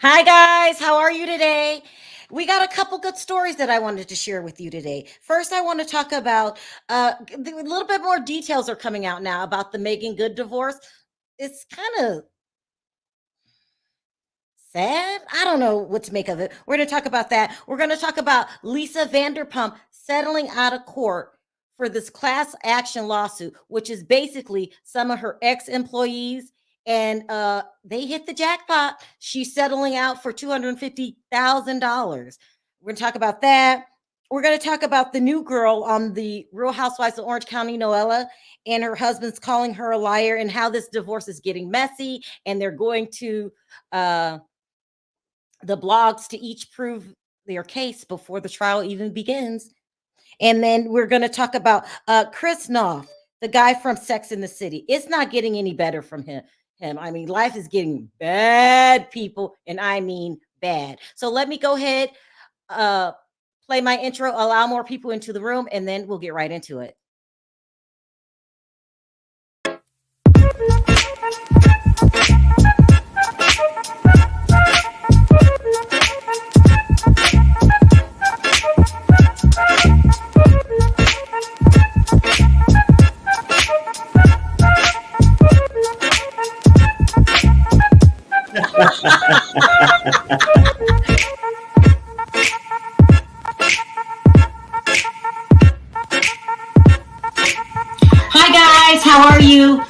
Hi, guys. How are you today? We got a couple good stories that I wanted to share with you today. First, I want to talk about a little bit more details are coming out now about the Megan Good divorce. It's kind of sad. I don't know what to make of it. We're going to talk about that. We're going to talk about Lisa Vanderpump settling out of court for this class action lawsuit, which is basically some of her ex employees. And they hit the jackpot. She's settling out for $250,000. We're going to talk about that. We're going to talk about the new girl on the Real Housewives of Orange County, LaLa, and her husband's calling her a liar, and how this divorce is getting messy. And they're going to the blogs to each prove their case before the trial even begins. And then we're going to talk about Chris Noth, the guy from Sex in the City. It's not getting any better from him. I mean, life is getting bad, people, and I mean bad. So let me go ahead, play my intro, allow more people into the room, and then we'll get right into it. Hi guys, how are you?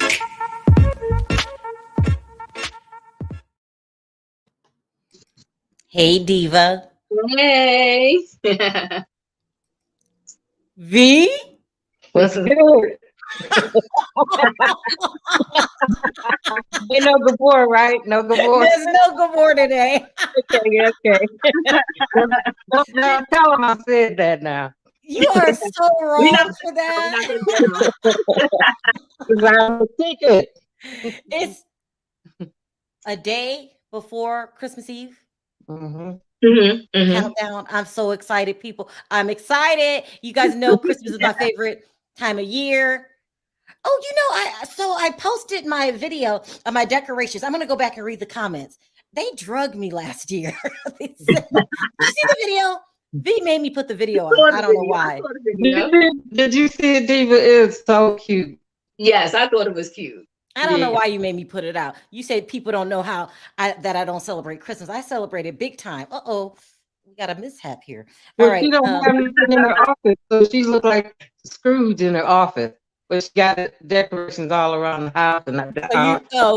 Hey Diva. Hey. V? What's good? Ain't no good boy, right? No good boy. There's no good boy today. Okay. Now tell him I said that now. You are so wrong for that. Because I'm a ticket. It's a day before Christmas Eve. Countdown. I'm so excited, people. I'm excited. You guys know Christmas is my favorite time of year. Oh, I posted my video of my decorations. I'm gonna go back and read the comments. They drugged me last year. They said, you see the video? V made me put the video on. I don't know why. Did you see it, Diva? It's so cute. Yes, I thought it was cute. I don't know why you made me put it out. You said people don't know that I don't celebrate Christmas. I celebrate it big time. We got a mishap here. Well, All right. She don't have anything in her office, so she looked like Scrooge in her office. But she got decorations all around the house.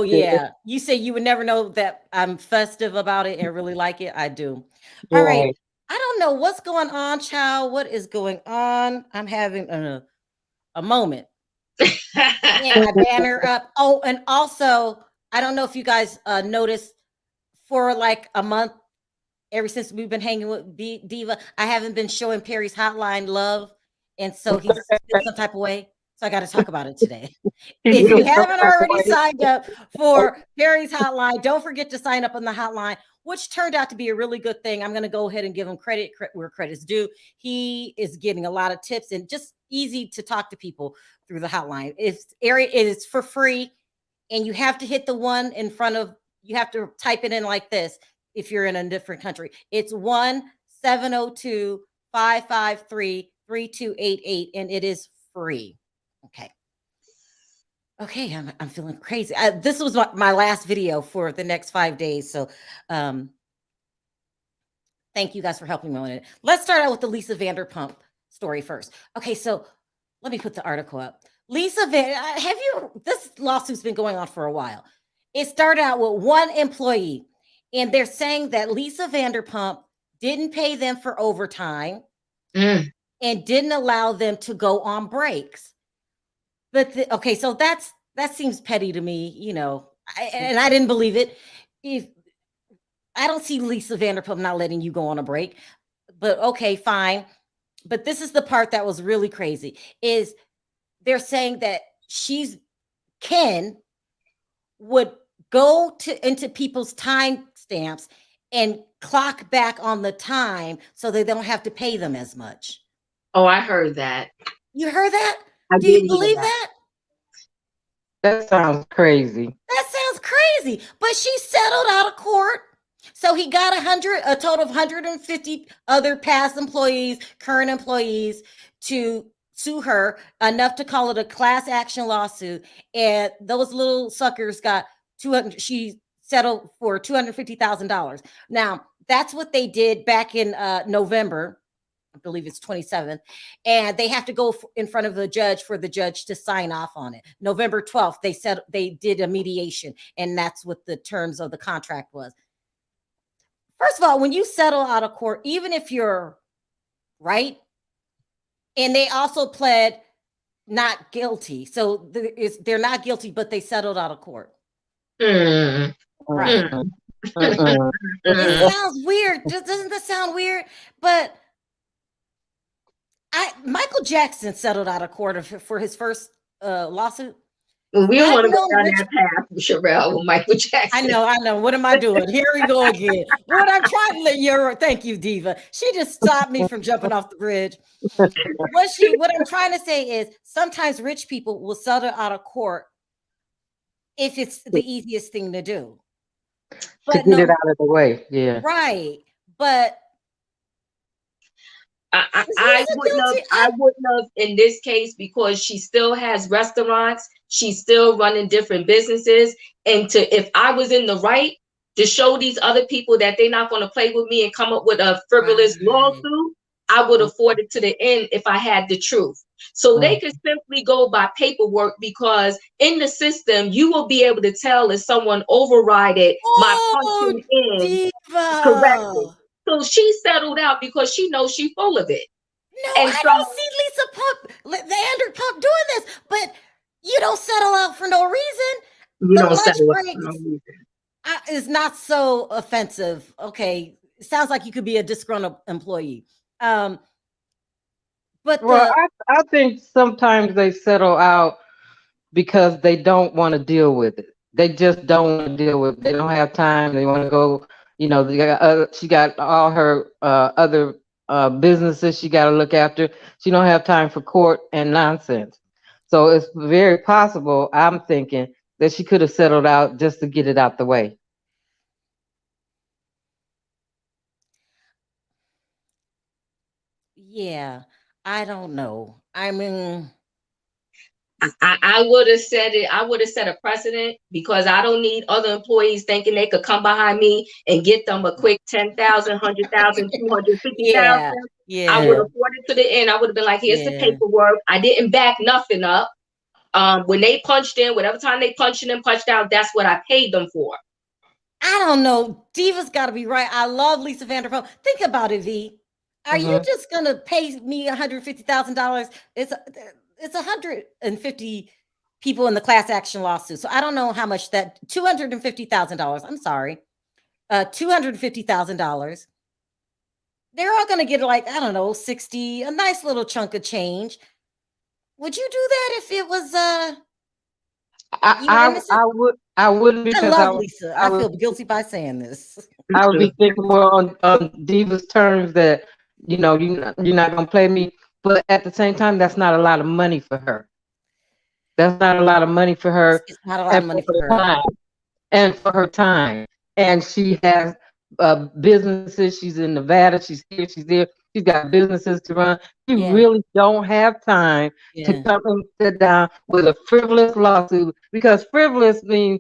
Yeah. You say you would never know that I'm festive about it and really like it. I do. All Right. right. I don't know what's going on, child. What is going on? I'm having a moment. Yeah, my banner up. Oh, and also, I don't know if you guys noticed, for like a month, ever since we've been hanging with Diva, I haven't been showing Perry's hotline love. And so he's some type of way. So I got to talk about it today. If you haven't already signed up for Perry's hotline, don't forget to sign up on the hotline, which turned out to be a really good thing. I'm going to go ahead and give him credit where credit's due. He is getting a lot of tips and just easy to talk to people through the hotline. It is for free, and you have to hit the one in front of, you have to type it in like this if you're in a different country. It's 1-702-553-3288, and it is free. Okay, I'm feeling crazy. This was my last video for the next 5 days. So thank you guys for helping me on it. Let's start out with the Lisa Vanderpump story first. Okay, so let me put the article up. This lawsuit's been going on for a while. It started out with one employee, and they're saying that Lisa Vanderpump didn't pay them for overtime and didn't allow them to go on breaks. But so that seems petty to me, and I didn't believe it. If I don't see Lisa Vanderpump not letting you go on a break, but okay, fine. But this is the part that was really crazy, is they're saying that Ken would go into people's time stamps and clock back on the time so they don't have to pay them as much. Oh, I heard that. You heard that? Do you believe that? That sounds crazy. That sounds crazy. But she settled out of court. So he got a total of 150 other past employees, current employees to sue her enough to call it a class action lawsuit. And those little suckers got 200, she settled for $250,000. Now, that's what they did back in November. I believe it's 27th, and they have to go in front of the judge for the judge to sign off on it. November 12th, they said they did a mediation, and that's what the terms of the contract was. First of all, when you settle out of court, even if you're right, and they also pled not guilty, so they're not guilty, but they settled out of court. Mm. Right. Mm-mm. It sounds weird. Doesn't that sound weird? But Michael Jackson settled out of court for his first lawsuit. We don't want to go down Rich, that path with Sharrell with Michael Jackson. I know. What am I doing? Here we go again. What I'm trying to let you. Thank you, Diva. She just stopped me from jumping off the bridge. What I'm trying to say is sometimes rich people will settle out of court if it's the easiest thing to do. But to get it out of the way, yeah. Right. But I wouldn't have in this case, because she still has restaurants, she's still running different businesses. And if I was in the right to show these other people that they're not going to play with me and come up with a frivolous lawsuit, I would have fought it to the end if I had the truth. So they could simply go by paperwork, because in the system, you will be able to tell if someone overrided my punching in correctly. So she settled out because she knows she's full of it. No, and I don't see Lisa Pump, Vanderpump doing this, but you don't settle out for no reason. You don't settle out for no reason. It's not so offensive. Okay, it sounds like you could be a disgruntled employee. But I think sometimes they settle out because they don't want to deal with it. They just don't want to deal with it. They don't have time. They want to go. You know, she got all her other businesses she got to look after. She don't have time for court and nonsense. So it's very possible, I'm thinking, that she could have settled out just to get it out the way. Yeah, I don't know. I mean, I would have said it. I would have set a precedent, because I don't need other employees thinking they could come behind me and get them a quick 10,000, 100,000, 250,000. Yeah. I would have fought it to the end. I would have been like, here's the paperwork. I didn't back nothing up. When they punched in, whatever time they punched in and punched out, that's what I paid them for. I don't know. Diva's got to be right. I love Lisa Vanderpump. Think about it, V. Are you just gonna pay me $150,000? It's 150 people in the class action lawsuit. So I don't know how much that $250,000. I'm sorry, $250,000. They're all gonna get like, I don't know, 60, a nice little chunk of change. Would you do that if it was I wouldn't, because I love Lisa. I feel guilty by saying this. I would be thinking more on Diva's terms that, you know, you're not gonna play me, but at the same time, that's not a lot of money for her. That's not a lot of money for her. It's not a lot of money for her. And for her time. And she has businesses. She's in Nevada. She's here. She's there. She's got businesses to run. She really don't have time to come and sit down with a frivolous lawsuit, because frivolous means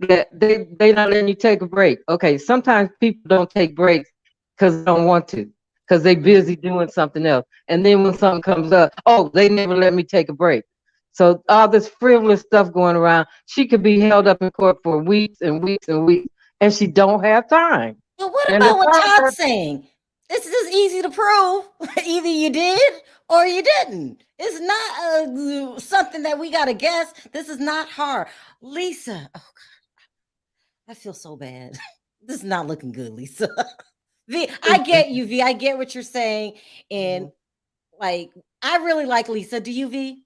that they not letting you take a break. Okay, sometimes people don't take breaks because they don't want to, because they busy doing something else. And then when something comes up, oh, they never let me take a break. So all this frivolous stuff going around, she could be held up in court for weeks and weeks and weeks, and she don't have time. But what about what Todd's saying? This is easy to prove. Either you did or you didn't. It's not something that we got to guess. This is not hard. Lisa, oh God, I feel so bad. This is not looking good, Lisa. V, I get you, V. I get what you're saying. And like, I really like Lisa. Do you, V?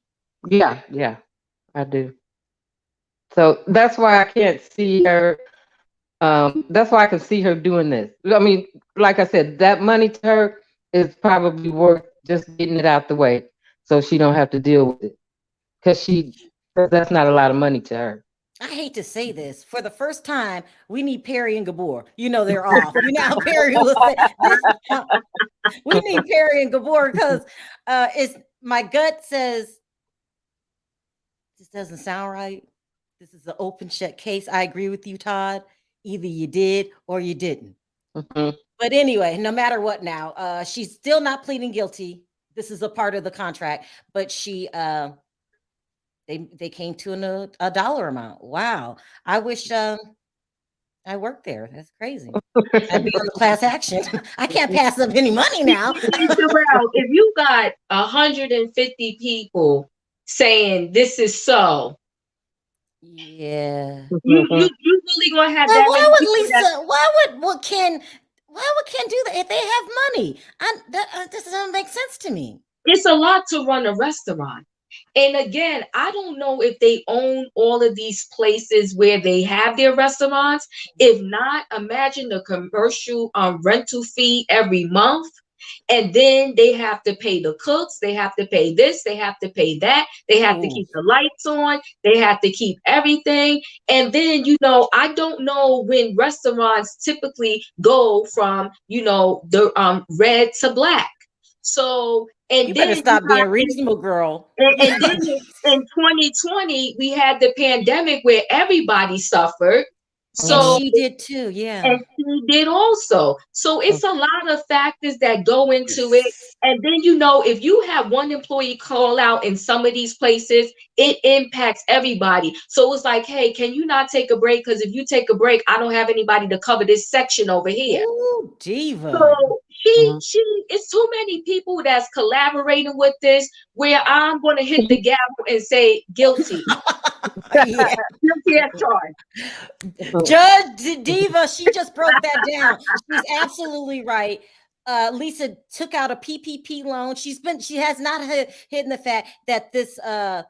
Yeah, I do. So that's why I can't see her. That's why I can see her doing this. I mean, like I said, that money to her is probably worth just getting it out the way, so she don't have to deal with it. Because that's not a lot of money to her. I hate to say this, for the first time, we need Perry and Gabor. You know they're off. You know how Perry will say this. We need Perry and Gabor because it's my gut says this doesn't sound right. This is an open shut case. I agree with you, Todd. Either you did or you didn't. Mhm. But anyway, no matter what now, she's still not pleading guilty. This is a part of the contract, but she they came to a dollar amount. Wow. I wish I worked there. That's crazy. I'd be on the class action. I can't pass up any money now. Sharrell, if you got 150 people saying this is so, Yeah. you really gonna have Well, that why many would people Lisa? Why would Ken do that if they have money? This doesn't make sense to me. it's a lot to run a restaurant. And again, I don't know if they own all of these places where they have their restaurants. If not, imagine the commercial rental fee every month. And then they have to pay the cooks, they have to pay this, they have to pay that, they have to keep the lights on, they have to keep everything. And then, I don't know when restaurants typically go from, the red to black. So, and You better then stop being reasonable, girl. and then in 2020, we had the pandemic where everybody suffered. So And she did too, yeah. and she did also. So it's a lot of factors that go into it. And then, if you have one employee call out in some of these places, it impacts everybody. So it's like, hey, can you not take a break? Because if you take a break, I don't have anybody to cover this section over here. Ooh, diva. So it's too many people that's collaborating with this where I'm going to hit the gavel and say guilty. Yeah. Guilty as charged. Judge Diva, she just broke that down. She's absolutely right. Lisa took out a PPP loan. She has not hidden the fact that this the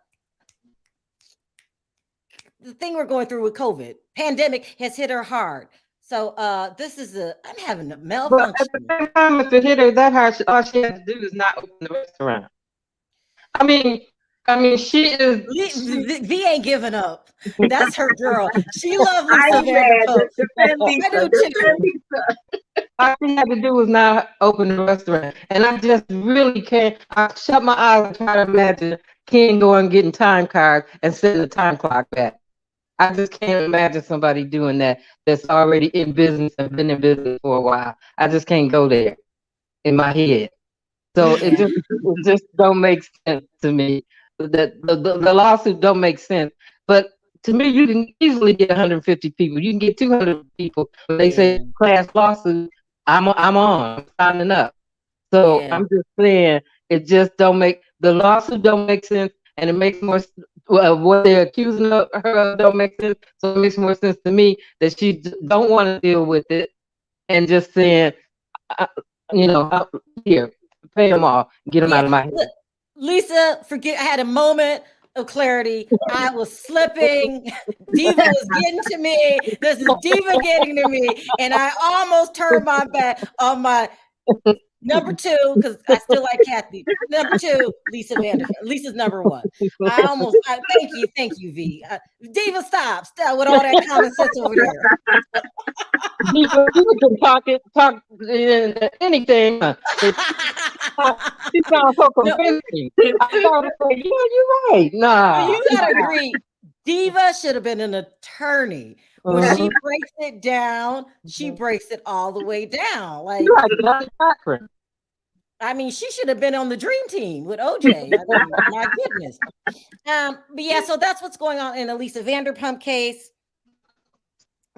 thing we're going through with COVID pandemic has hit her hard. So this is I'm having a malfunction. But at the same time, if it hit her that hard, all she has to do is not open the restaurant. I mean, she is. V ain't giving up. That's her girl. She loves Lisa Vanderpump. I do too. All she had to do was not open the restaurant, and I just really can't. I shut my eyes and try to imagine Ken going getting time cards and setting the time clock back. I just can't imagine somebody doing that that's already in business and been in business for a while. I just can't go there in my head. So it just don't make sense to me. That the lawsuit don't make sense. But to me, you can easily get 150 people. You can get 200 people. When they say class lawsuit, I'm signing up. So I'm just saying it just don't make the lawsuit don't make sense, and it makes more what they're accusing her of don't make sense. So it makes more sense to me that she don't want to deal with it and just saying, here, pay them all, get them out of my head. Lisa, forget. I had a moment of clarity. I was slipping. Diva was getting to me. This is Diva getting to me, and I almost turned my back on my number two because I still like Kathy. Number two, Lisa Vanderpump. Lisa's number one. Thank you, V. Diva, stop with all that common sense over there. Diva, you can talk anything. She sounds so convincing. I thought, yeah, you're right. Nah, you gotta agree. Diva should have been an attorney. When she breaks it down, she breaks it all the way down. Like Johnny Cochran. I mean, she should have been on the dream team with OJ. I mean, my goodness. But yeah, so that's what's going on in the Lisa Vanderpump case.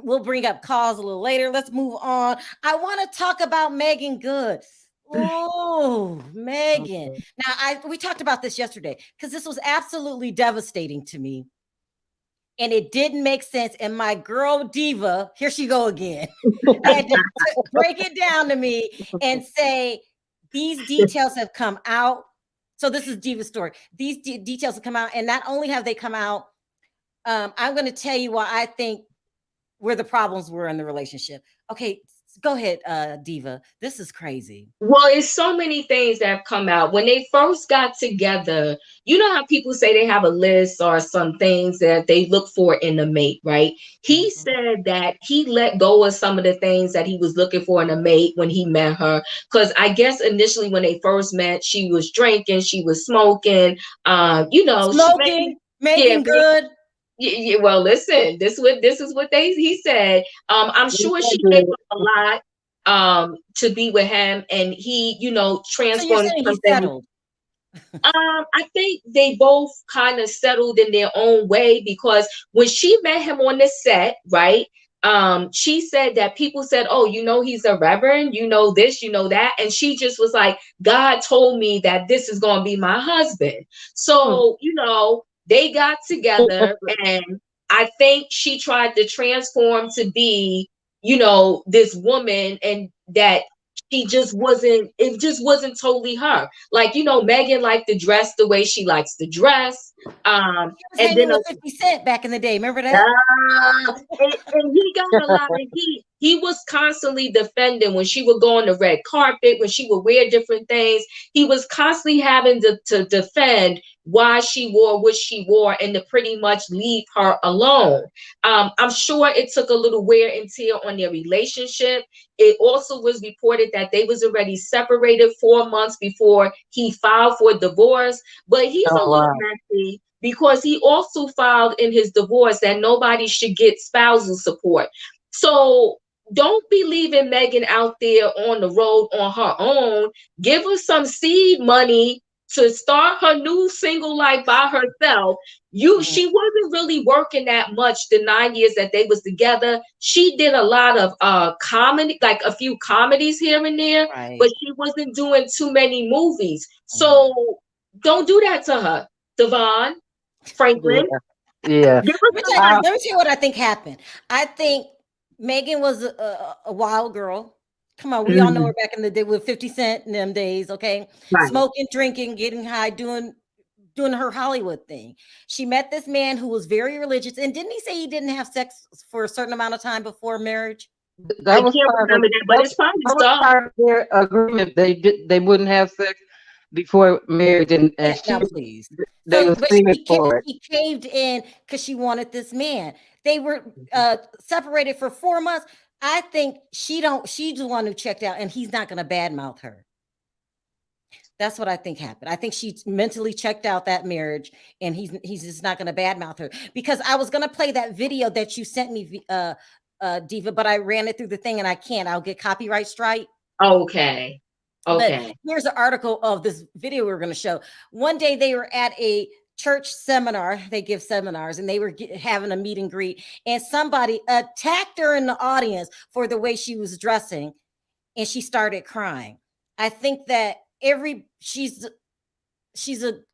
We'll bring up calls a little later. Let's move on. I want to talk about Megan Good. Oh, Megan. Now, we talked about this yesterday because this was absolutely devastating to me. And it didn't make sense. And my girl Diva, here she go again, had to break it down to me and say, these details have come out. So this is Diva's story. These details have come out. And not only have they come out, I'm going to tell you why I think where the problems were in the relationship. Okay, Go ahead, Diva. This is crazy. Well, it's so many things that have come out. When they first got together, you know how people say they have a list or some things that they look for in a mate, right? He said that he let go of some of the things that he was looking for in a mate when he met her. Because I guess initially when they first met, she was drinking, she was smoking, smoking, yeah, making good. Yeah, well, listen, this is what he said. I'm sure she gave him a lot to be with him, and he, So you're transformed saying he's something. settled? I think they both kind of settled in their own way, because when she met him on the set, right? She said that people said, "Oh, he's a reverend, this, that," and she just was like, "God told me that this is going to be my husband." So, they got together, and I think she tried to transform to be, this woman, and that it just wasn't totally her. Like, Megan liked to dress the way she likes to dress. She was And hanging then with 50 Cent back in the day. Remember that? and he got a lot of heat. He was constantly defending when she would go on the red carpet, when she would wear different things. He was constantly having to defend why she wore what she wore and to pretty much leave her alone. I'm sure it took a little wear and tear on their relationship. It also was reported that they was already separated 4 months before he filed for divorce. But he's a little messy, because he also filed in his divorce that nobody should get spousal support. So don't be leaving Megan out there on the road on her own. Give her some seed money to start her new single life by herself. She wasn't really working that much the 9 years that they was together. She did a lot of comedy, like a few comedies here and there, but she wasn't doing too many movies. So don't do that to her, Devon Franklin. Yeah. Let me tell you what I think happened. I think Megan was a wild girl. Come on, we all know her back in the day with 50 Cent in them days, okay? Right. Smoking, drinking, getting high, doing her Hollywood thing. She met this man who was very religious. And didn't he say he didn't have sex for a certain amount of time before marriage? I can't remember that, but it's probably part of their agreement. They wouldn't have sex before marriage, and now, please. They were for it. He caved in because she wanted this man. They were separated for 4 months. I think she's the one who checked out, and he's not going to badmouth her. That's what I think happened. I think she mentally checked out that marriage, and he's just not going to badmouth her. Because I was going to play that video that you sent me, Diva, but I ran it through the thing, and I can't. I'll get copyright strike. Okay. But here's an article of this video we're going to show. One day they were at a church seminar. They give seminars, and they were having a meet and greet, and somebody attacked her in the audience for the way she was dressing, and she started crying. I think that she's a,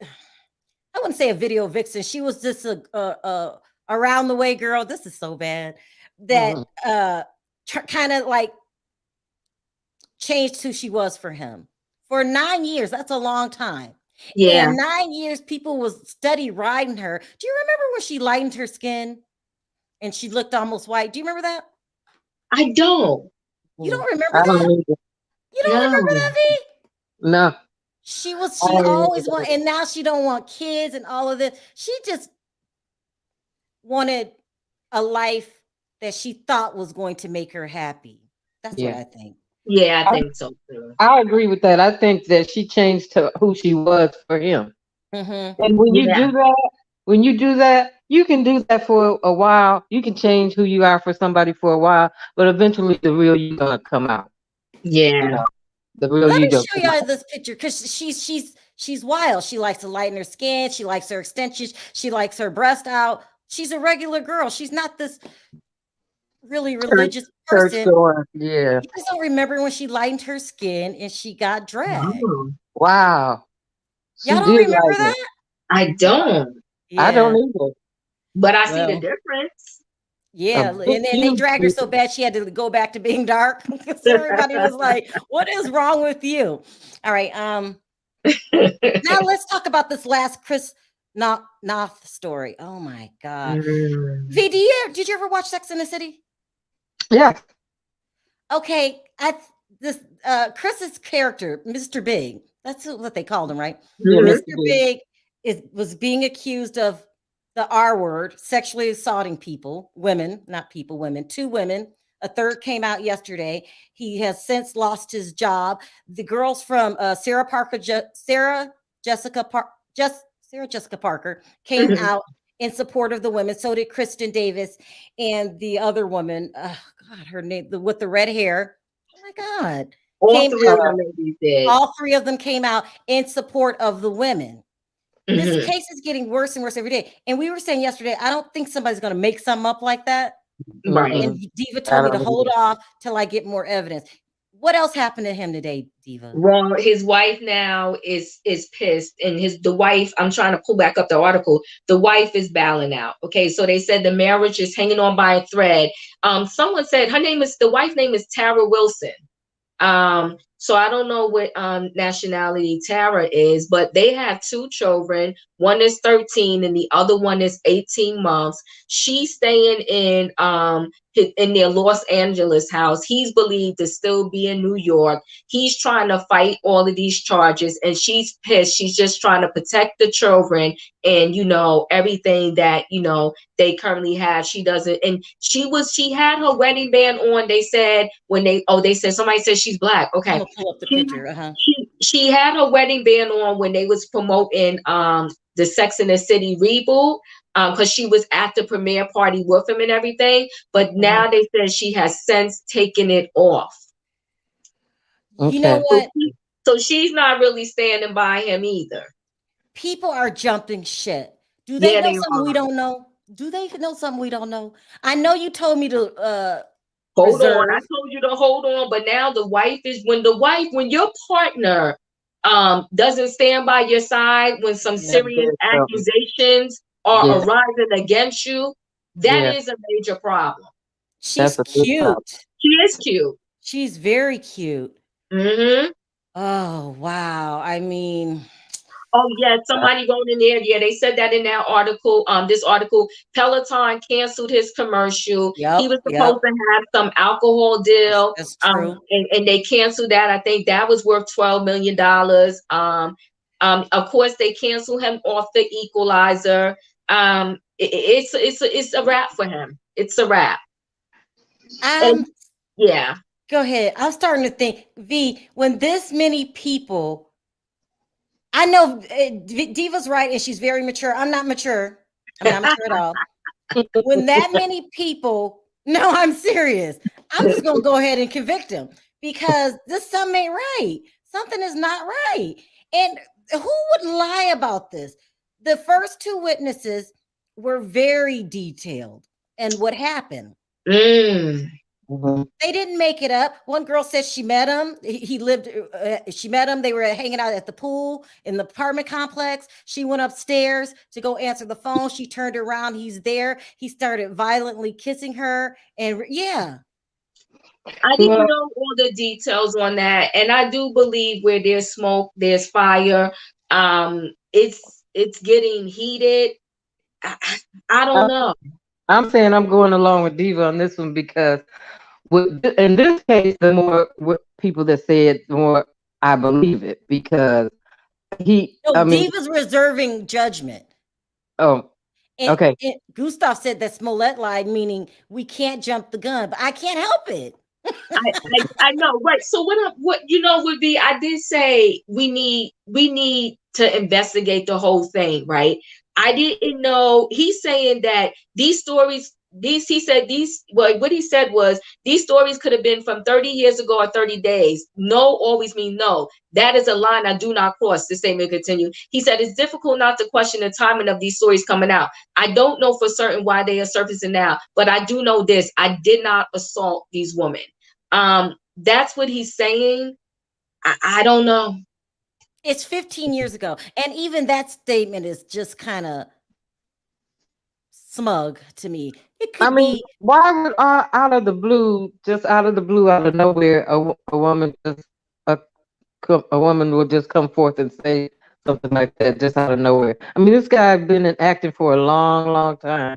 I wouldn't say a video vixen. She was just a around the way girl. This is so bad that kind of like changed who she was for him. For 9 years, that's a long time. Yeah. And 9 years, people was steady riding her. Do you remember when she lightened her skin and she looked almost white? Do you remember that? I don't. You don't remember that? You don't remember that, V? No. She always wanted, and now she don't want kids and all of this. She just wanted a life that she thought was going to make her happy. That's what I think. Yeah, I think so too. I agree with that. I think that she changed to who she was for him. Mm-hmm. And when you do that, you can do that for a while. You can change who you are for somebody for a while, but eventually the real you gonna come out. Yeah. The real Let you me show y'all this picture, because she's wild. She likes to lighten her skin. She likes her extensions. She likes her breast out. She's a regular girl. She's not this really religious person. Yeah. You guys don't remember when she lightened her skin and she got dragged? Wow. Y'all don't remember that? I don't. Yeah. I don't either. But I see the difference. Yeah, and then they dragged her so bad she had to go back to being dark. So everybody was like, "What is wrong with you?" All right. Now let's talk about this last Chris Noth story. Oh my God. V, did you ever watch Sex in the City? Yeah. Okay, this Chris's character, Mr. Big. That's what they called him, right? Yeah, Mhm. Mr. Big was being accused of the R word, sexually assaulting people, women, not people, women, 2 women. A third came out yesterday. He has since lost his job. The girls from Sarah Jessica Parker came Mhm. out in support of the women. So did Kristen Davis and the other woman. God, her name with the red hair. Oh my God, All came three of out. them ladies did. All 3 of them came out in support of the women. This Mhm. case is getting worse and worse every day. And we were saying yesterday, I don't think somebody's going to make something up like that. Right. And Diva told me to hold off till I get more evidence. What else happened to him today, Diva? Well, his wife now is pissed, and the wife. I'm trying to pull back up the article. The wife is bowing out. Okay, so they said the marriage is hanging on by a thread. Someone said the wife name is Tara Wilson. So I don't know what nationality Tara is, but they have 2 children. One is 13 and the other one is 18 months. She's staying in their Los Angeles house. He's believed to still be in New York. He's trying to fight all of these charges, and she's pissed. She's just trying to protect the children and everything that they currently have. She doesn't, and she had her wedding band on. They said somebody said she's black. I'm Okay, gonna pull up the she picture. she had her wedding band on when they was promoting the Sex and the City reboot, because she was at the premiere party with him and everything. But now they said she has since taken it off. You know what? So she's not really standing by him either. People are jumping shit. Do they Yeah, know they something we are. don't know? Do they know something we don't know? I know you told me to Hold on. I reserve. told you to hold on, but now when your partner doesn't stand by your side when some serious accusations are arising against you, that is a major problem. She's cute. She is cute. She's very cute. Mm-hmm. Oh wow. I mean, Oh yeah, somebody wrote in there. Yeah, they said that in that article. This article, Peloton canceled his commercial. He was supposed to have some alcohol deal. That's true. And they canceled that. I think that was worth $12 million. Of course, they canceled him off the Equalizer. It's a wrap for him. It's a wrap. Yeah. Go ahead. I'm starting to think, V, when this many people, I know Diva's right, and she's very mature. I'm not mature. I'm not mature at all. When that many people, no, I'm serious. I'm just gonna go ahead and convict him because something ain't right. Something is not right. And who would lie about this? The first 2 witnesses were very detailed and what happened. They didn't make it up. One girl said she met him. He lived, she met him. They were hanging out at the pool in the apartment complex. She went upstairs to go answer the phone. She turned around. He's there. He started violently kissing her. And yeah. I didn't know all the details on that. And I do believe where there's smoke, there's fire. It's getting heated. I don't know. I'm saying I'm going along with Diva on this one because in this case, the more people that say it, the more I believe it because Diva's reserving judgment. Oh, okay. And Gustav said that Smollett lied, meaning we can't jump the gun, but I can't help it. I know, right? So what would be? I did say we need to investigate the whole thing, right? I didn't know. He's saying that these stories, what he said was these stories could have been from 30 years ago or 30 days. No always mean no. That is a line I do not cross. The statement continued. He said it's difficult not to question the timing of these stories coming out. I don't know for certain why they are surfacing now, but I do know this: I did not assault these women. That's what he's saying. I don't know. It's 15 years ago. And even that statement is just kind of smug to me. It could be. Why would out of the blue, out of nowhere, a woman will just come forth and say something like that just out of nowhere? I mean, this guy had been in acting for a long, long time.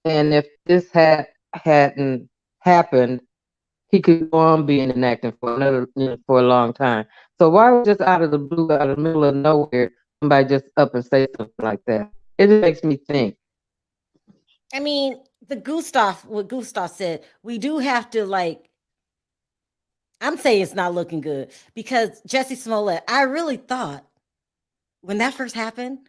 And if this hadn't happened, he could go on being in acting for for a long time. So why would just out of the blue, out of the middle of nowhere, somebody just up and say something like that? It just makes me think. I mean, what Gustav said, we do have to like. I'm saying it's not looking good because Jesse Smollett. I really thought when that first happened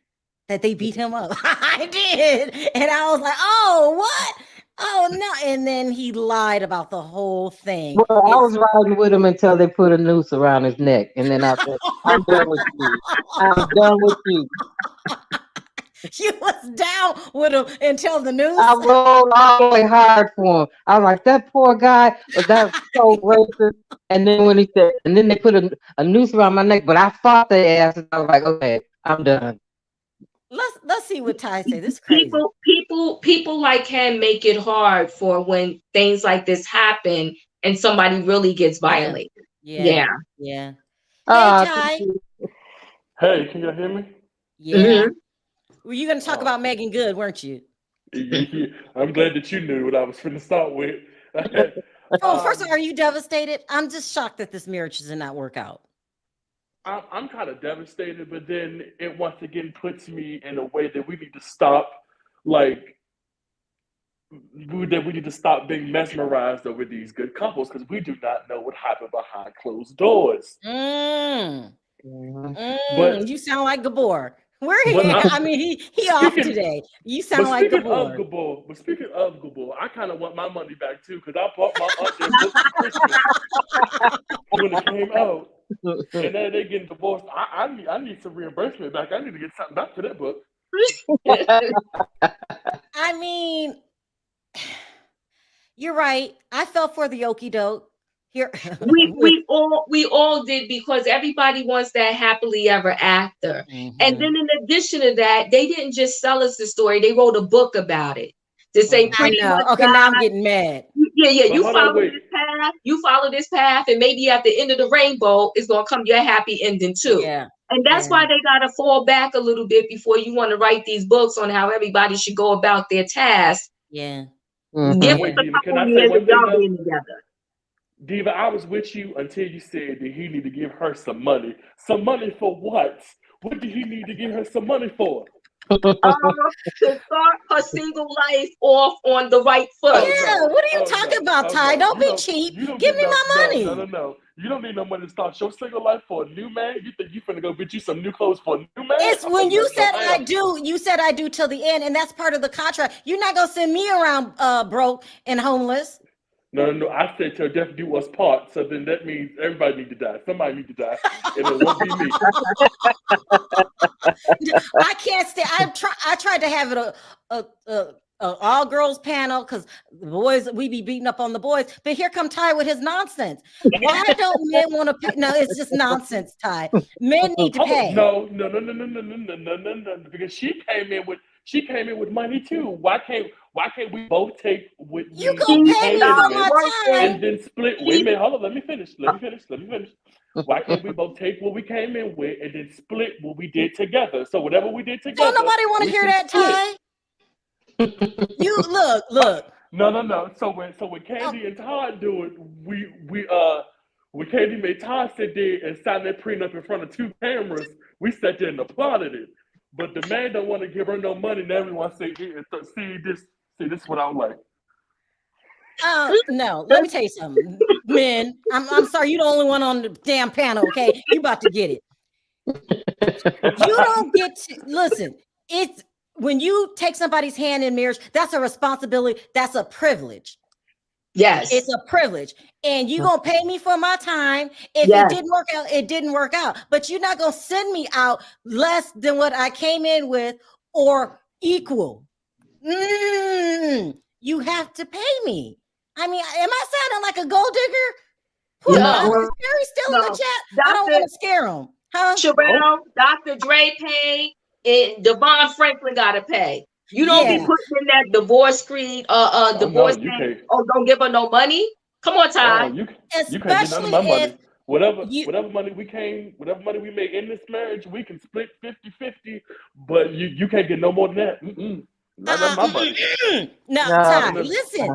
that they beat him up. I did, and I was like, "Oh, what? Oh no!" And then he lied about the whole thing. Well, I was riding with him until they put a noose around his neck, and then I said, "I'm done with you. I'm done with you." You was down with him until the news. I rolled all the way hard for him. I was like, that poor guy, was that so racist? And then when he said, and then they put a noose around my neck, but I fought their ass, and I was like, okay, I'm done. Let's see what Ty say. This is crazy. People like him make it hard for when things like this happen and somebody really gets violated. Yeah. Hey, Ty. Hey, can y'all hear me? Yeah. Mm-hmm. Were you going to talk about Megan Good, weren't you? I'm glad that you knew what I was going to start with. First of all, are you devastated? I'm just shocked that this marriage did not work out. I'm kind of devastated, but then it once again puts me in a way that we need to stop, being mesmerized over these good couples because we do not know what happened behind closed doors. But you sound like Gabor. Where he? I mean, he off today. You sound like Gabor. But speaking of Gabor, I kind of want my money back too because I bought my aunt their book for Christmas when it came out, and now they're getting divorced. I need some reimbursement back. I need to get something back for that book. I mean, you're right. I fell for the okie doke. Here, we all did because everybody wants that happily ever after. And then in addition to that, they didn't just sell us the story; they wrote a book about it to say pretty much. Okay, now I'm getting mad. Yeah. You follow this path. You follow this path, and maybe at the end of the rainbow, it's gonna come your happy ending too. Yeah. And that's why they gotta fall back a little bit before you want to write these books on how everybody should go about their task. Yeah. Give us a couple years of y'all being together. Diva, I was with you until you said that he need to give her some money. Some money for what? What did he need to give her some money for? To start her single life off on the right foot. Yeah, what are you talking about, Ty? Don't be cheap. Give me my money. No. You don't need no money to start your single life for a new man. You think you finna go get you some new clothes for a new man? It's when you said I do, you said I do till the end, and that's part of the contract. You're not gonna send me around broke and homeless. No. I said till death do us part. So then that means everybody need to die. Somebody need to die, and it won't be me. I can't stay. I tried to have it a all girls panel because the boys, we be beating up on the boys. But here come Ty with his nonsense. Why don't men want to pay? No, it's just nonsense, Ty. Men need to pay. No. Because she came in with money too. Why can't we both take what you gonna pay me for my time and then split? Wait a minute, hold on. Let me finish. Why can't we both take what we came in with and then split what we did together? So whatever we did together. Don't nobody want to hear that, Ty. You look. No. So when Candy and Todd do it, when Candy made Todd sit there and sign that prenup in front of 2 cameras, we sat there and applauded it. But the man don't want to give her no money. Now everyone say, see this is what I'm like. No, let me tell you something. Men, I'm sorry, you're the only one on the damn panel, okay? You about to get it. You don't get to listen, it's when you take somebody's hand in marriage, that's a responsibility, that's a privilege. Yes. It's a privilege. And you're going to pay me for my time. If it didn't work out, it didn't work out. But you're not going to send me out less than what I came in with or equal. You have to pay me. I mean, am I sounding like a gold digger? Is Barry still in the chat? I don't want to scare him. Huh? Sharrell, Dr. Dre paid, and Devon Franklin got to pay. You don't be putting in that divorce creed, divorce thing. Oh, don't give her no money. Come on, Ty. You can't get none of my money. Whatever money we make in this marriage, we can split 50-50, but you can't get no more than that. Not my money. No, Ty, listen.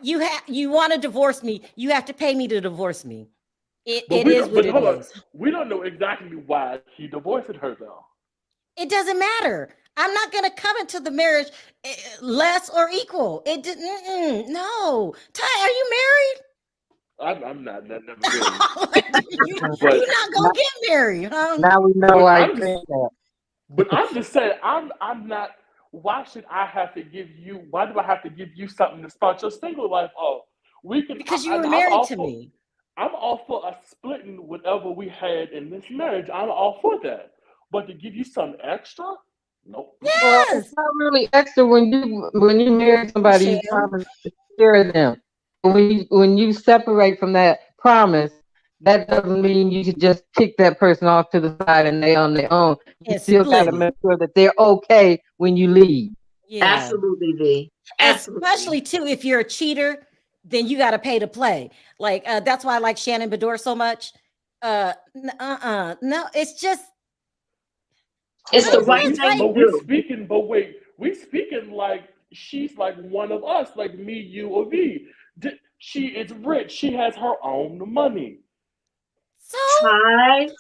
you want to divorce me, you have to pay me to divorce me. It But is what it is. We don't know exactly why he divorced her though. It doesn't matter. I'm not going to come into the marriage less or equal. It didn't. No. Ty, are you married? I'm not. Never been. You're not gonna get married, huh? Now we know why I think that. But I'm just saying, I'm not. Why should I have to give you? Why do I have to give you something to start your single life off? We can Because you were married to me. I'm all for us splitting whatever we had in this marriage. I'm all for that. But to give you some extra, nope. Yes. Well, it's not really extra when you marry somebody. You promise to share them. When you separate from that promise, that doesn't mean you should just kick that person off to the side and they on their own. You still got to make sure that they're okay when you leave. Yeah. Absolutely, V. Absolutely. Especially too, if you're a cheater, then you got to pay to play. Like that's why I like Shannon Bedore so much. No, it's just. It's the right thing to do. We speaking like she's like one of us, like me, you, or V. She is rich. She has her own money. Time.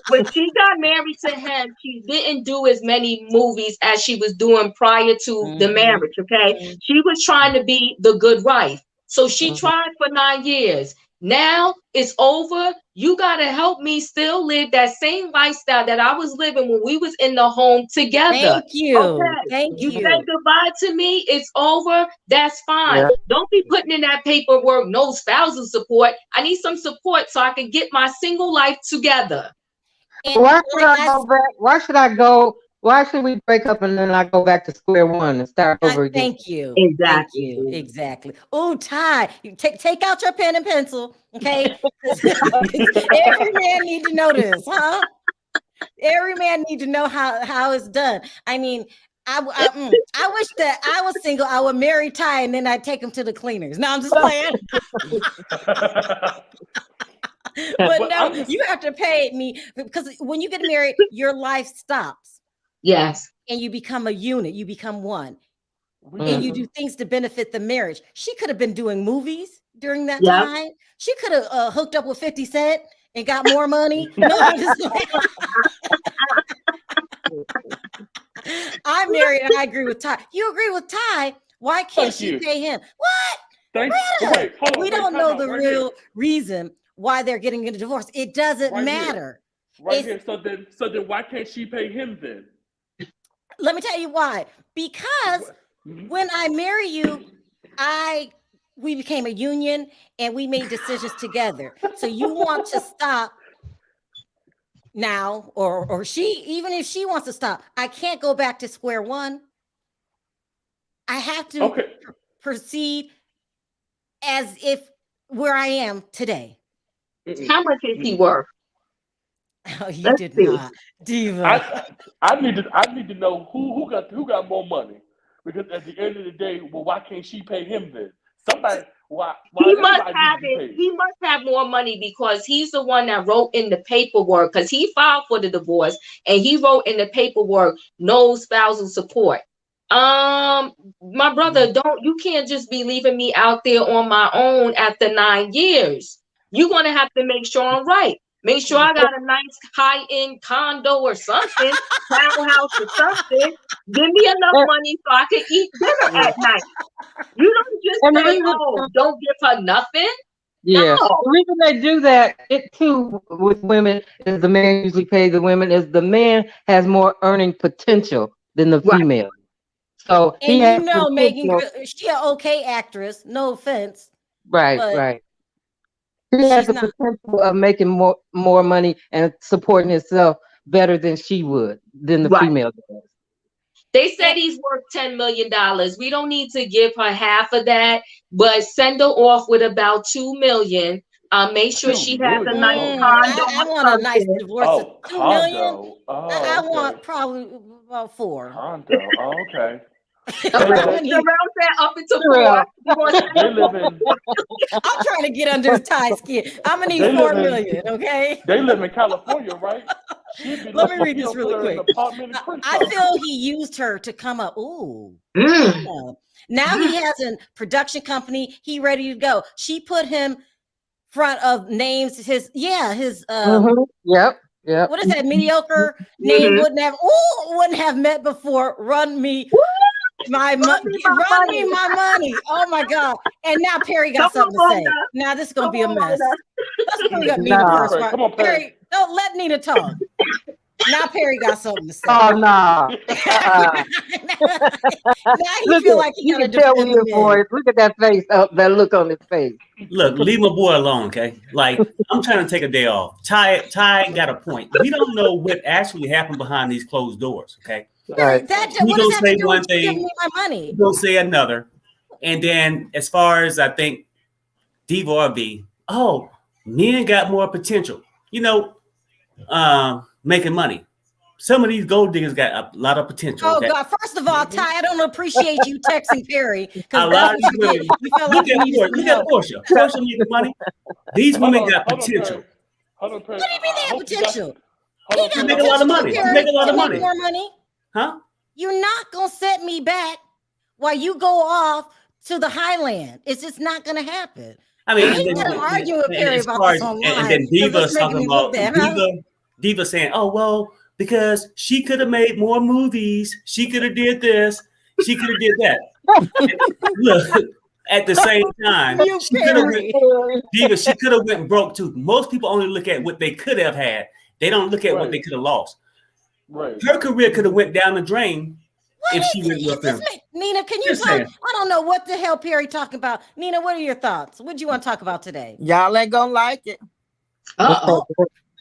When she got married to him, she didn't do as many movies as she was doing prior to the marriage, okay? She was trying to be the good wife. So she tried for 9 years. Now it's over. You got to help me still live that same lifestyle that I was living when we was in the home together. Thank you. Okay. Thank you. You say goodbye to me. It's over. That's fine. Yeah. Don't be putting in that paperwork, no spousal support. I need some support so I can get my single life together. And why should I go back? Why should we break up and then I go back to square one and start over again? Thank you. Exactly. Exactly. Oh, Ty, you take out your pen and pencil, okay? Every man need to know this, huh? Every man need to know how it's done. I mean, I wish that I was single. I would marry Ty and then I'd take him to the cleaners. No, I'm just playing. But no, you have to pay me because when you get married, your life stops. Yes. And you become a unit, you become one. And you do things to benefit the marriage. She could have been doing movies during that time. She could have hooked up with 50 Cent and got more money. No, I'm just I'm married and I agree with Ty. You agree with Ty? Why can't she pay him? What? We don't know the real reason why they're getting a divorce. It doesn't matter. Here. So then why can't she pay him then? Let me tell you why. Because when I marry you, we became a union and we made decisions together. So you want to stop now, or she, even if she wants to stop, I can't go back to square one. I have to proceed as if where I am today. How much is he worth? Oh, you did not, Diva. I need to know who got more money, because at the end of the day, well, why can't she pay him then? Somebody, why he must have it. He must have more money because he's the one that wrote in the paperwork. Because he filed for the divorce and he wrote in the paperwork no spousal support. My brother, you can't just be leaving me out there on my own after 9 years. You're gonna have to make sure I'm right. Make sure I got a nice high-end condo or something, townhouse or something. Give me enough money so I can eat dinner at night. You don't just say, "Oh, don't give her nothing." Yeah, no. The reason they do that, it too, with women, is the man usually pays the women. Is the man has more earning potential than the female. So and Megan, she an okay actress. No offense. Right. He has the potential of making more money and supporting himself better than the female does. They said he's worth $10 million. We don't need to give her half of that, but send her off with about $2 million. Make sure she has a nice condo. I want a nice divorce of $2 million. I want probably about $4 million. Condo. Oh, okay. Sharrell said up until $4 million. I'm trying to get under his tie skin. I'm gonna need $4 million. Okay. They live in California, right? Let me read this really quick. I feel he used her to come up. Ooh. Yeah. Now he has a production company. He ready to go. She put him front of names. His Yep. What is that? Mediocre name wouldn't have met before. Run me my money. Oh my God. And now Perry got something to say. Now this is gonna be a mess. Let's bring up Nina first. Right? Come on, Perry. Don't let Nina talk. Now Perry got something to say. Oh no. Now he feel like he gotta defend him. Look at that face that look on his face. Look, leave my boy alone, okay? Like, I'm trying to take a day off. Ty got a point. We don't know what actually happened behind these closed doors, okay? Right. He's gonna say one thing, he's gonna say another. And then as far as I think Diva RB, men got more potential. Making money. Some of these gold diggers got a lot of potential. Oh, okay? God. First of all, Ty, I don't appreciate you texting Perry. A lot of women. Look at Portia. Portia making money. These women got potential. What do you mean they have potential? They make a lot of money. Make a lot of money. More money? Huh? You're not going to set me back while you go off to the Highland. It's just not going to happen. I mean, I'm arguing with Perry about this online. And then Diva's talking about Diva saying, "Oh well, because she could have made more movies. She could have did this. She could have did that." Look, at the same time, she could have went broke too. Most people only look at what they could have had. They don't look at what they could have lost. Right. Her career could have went down the drain if she went with him. Nina, can you talk? I don't know what the hell Perry talking about. Nina, what are your thoughts? What do you want to talk about today? Y'all ain't gonna like it.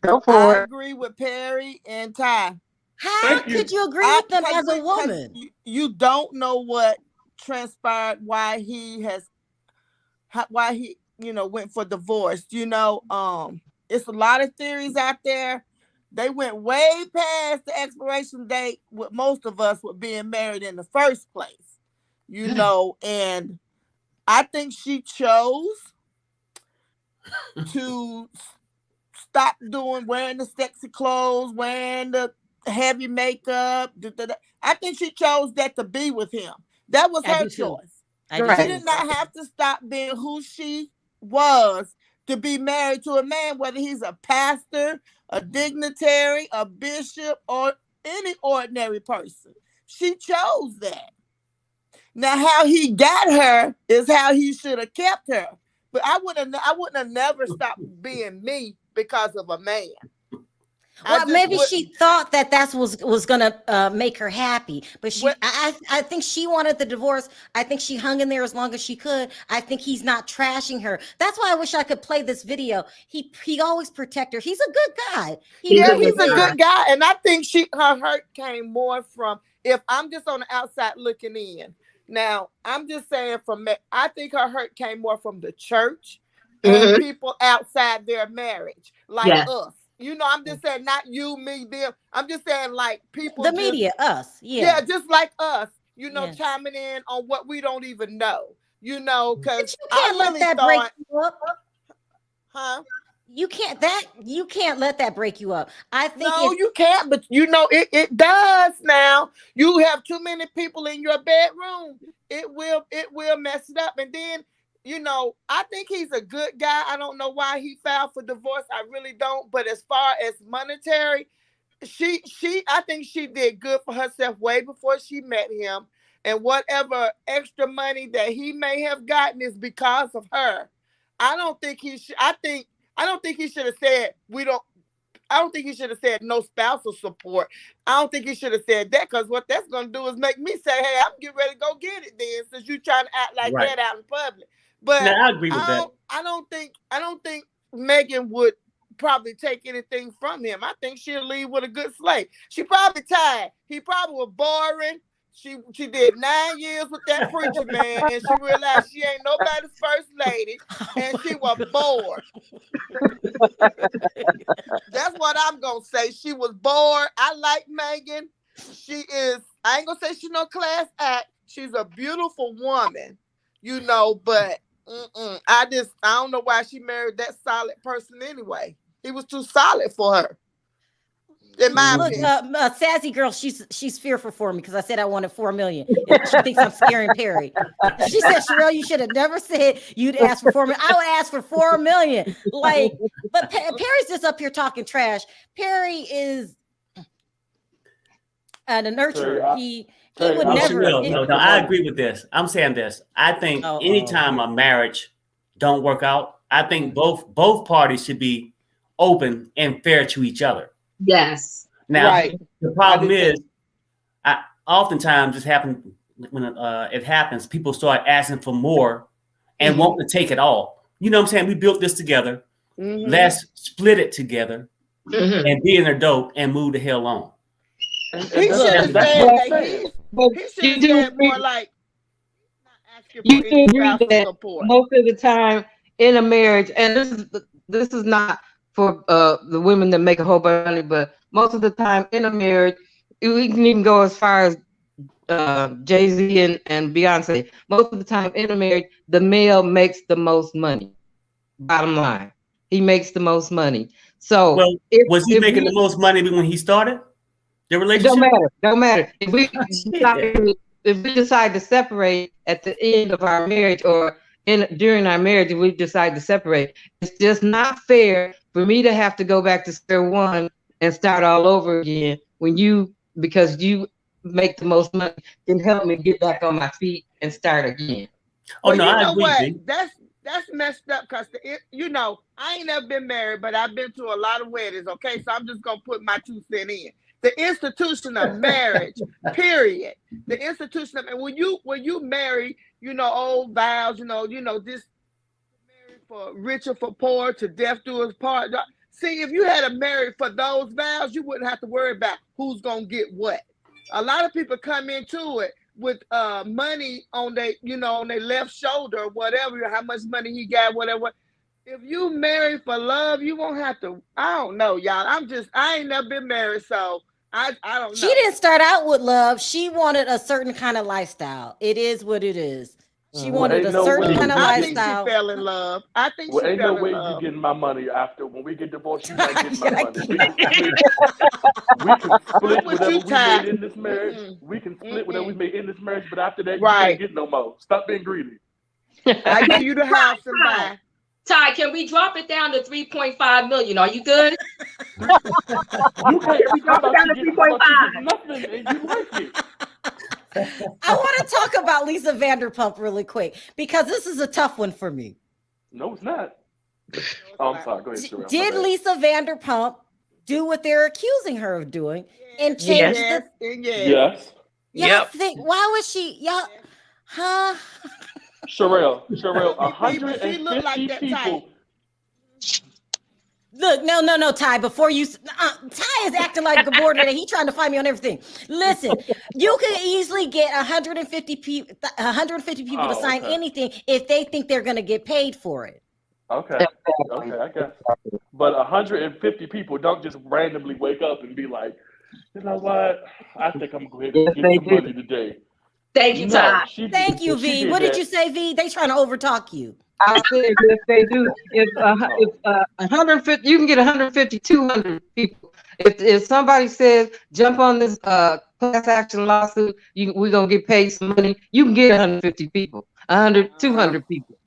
Go for I it. agree with Perry and Ty. How could you agree with them as a woman? You don't know what transpired, why he went for divorce. It's a lot of theories out there. They went way past the expiration date with most of us with being married in the first place, and I think she chose to stop wearing the sexy clothes, wearing the heavy makeup. I think she chose that to be with him. That was her choice. She did not have to stop being who she was to be married to a man, whether he's a pastor, a dignitary, a bishop, or any ordinary person. She chose that. Now, how he got her is how he should have kept her. But I wouldn't have never stopped being me because of a man. Well, maybe she thought that was gonna make her happy, but I think she wanted the divorce. I think she hung in there as long as she could. I think he's not trashing her. That's why I wish I could play this video. He always protect her. He's a good guy. He's a good guy, and I think her hurt came more from. If I'm just on the outside looking in, now I'm just saying I think her hurt came more from the church and people outside their marriage, like us. I'm just saying, not you, me, them. I'm just saying, like, people. The media, us. Yeah. Yeah, just like us, chiming in on what we don't even know, because you can't let that break you up. Huh? You can't let that break you up. I think you can't, but it does now. You have too many people in your bedroom. It will mess it up. And then I think he's a good guy. I don't know why he filed for divorce. I really don't. But as far as monetary, I think she did good for herself way before she met him. And whatever extra money that he may have gotten is because of her. I don't think he should have said I don't think he should have said no spousal support. I don't think he should have said that, because what that's going to do is make me say, hey, I'm getting ready to go get it then, since you trying to act like that out in public. But I agree with that. I don't think Megan would probably take anything from him. I think she'll leave with a good slate. She probably tired. He probably was boring. She did 9 years with that preacher man, and she realized she ain't nobody's first lady, and she was bored. That's what I'm gonna say. She was bored. I like Megan. I ain't gonna say she's no class act. She's a beautiful woman, but I don't know why she married that solid person anyway. He was too solid for her. In my Look, opinion. Sassy girl, she's fearful for me because I said I wanted 4 million. And she thinks I'm scaring Perry. She said, Sharrell, you should have never said you'd ask for 4 million. I would ask for 4 million. Like, but Perry's just up here talking trash. Perry is the nurturer. He would never. No, I agree with this. I'm saying this. I think anytime a marriage don't work out, I think both parties should be open and fair to each other. Yes. Now, the problem is, oftentimes this happens when it happens. People start asking for more and want to take it all. You know what I'm saying? We built this together. Let's split it together and be in their dope and move the hell on. He should have said that. He should have said more like, you can agree that most of the time in a marriage, and this is not for the women that make a whole bunch of money, but most of the time in a marriage, we can even go as far as Jay-Z and Beyonce. Most of the time in a marriage, the male makes the most money. Bottom line, he makes the most money. So, was he making the most money when he started the relationship? Don't matter. If we decide to separate at the end of our marriage or during our marriage, if we decide to separate, it's just not fair for me to have to go back to square one and start all over again because you make the most money can help me get back on my feet and start again. I agree. That's messed up because I ain't never been married, but I've been to a lot of weddings. Okay, so I'm just gonna put my 2 cents in. The institution of marriage, period. The institution of, and when you marry, old vows, this married for rich or for poor, to death do us part. See, if you had a married for those vows, you wouldn't have to worry about who's gonna get what. A lot of people come into it with money on their, on their left shoulder or whatever, how much money he got, whatever. If you marry for love, you won't have to. I don't know, y'all. I ain't never been married, so I don't know. She didn't start out with love. She wanted a certain kind of lifestyle. It is what it is. She wanted a certain kind of lifestyle. I think she fell in love. I think she fell in love. Ain't no way you getting my money after when we get divorced. You not getting my money. We can split whatever we made in this marriage. We can split whatever we made in this marriage, but after that, you can't get no more. Stop being greedy. I give you the house and buy. Ty, can we drop it down to 3.5 million? Are you good? You can't drop it down to 3.5. Nothing, and you like it. I want to talk about Lisa Vanderpump really quick because this is a tough one for me. No, it's not. Oh, I'm sorry. Go ahead, Sharrell. Did Lisa Vanderpump do what they're accusing her of doing and change Yes. Yep. Why was she? Y'all, huh? Sharrell, 150 people. Look, no, Ty. Before you, Ty is acting like Gabor today. He trying to find me on everything. Listen, you can easily get 150 people to sign anything if they think they're going to get paid for it. Okay, I guess. But 150 people don't just randomly wake up and be like, you know what? I think I'm going to get some money today. Thank you, Ty. Thank you, V. What did you say, V? They trying to overtalk you. I said if they do, if 150, you can get 150, 200 people. If somebody says jump on this class action lawsuit, we're gonna get paid some money. You can get 150 people, 100, 200 people.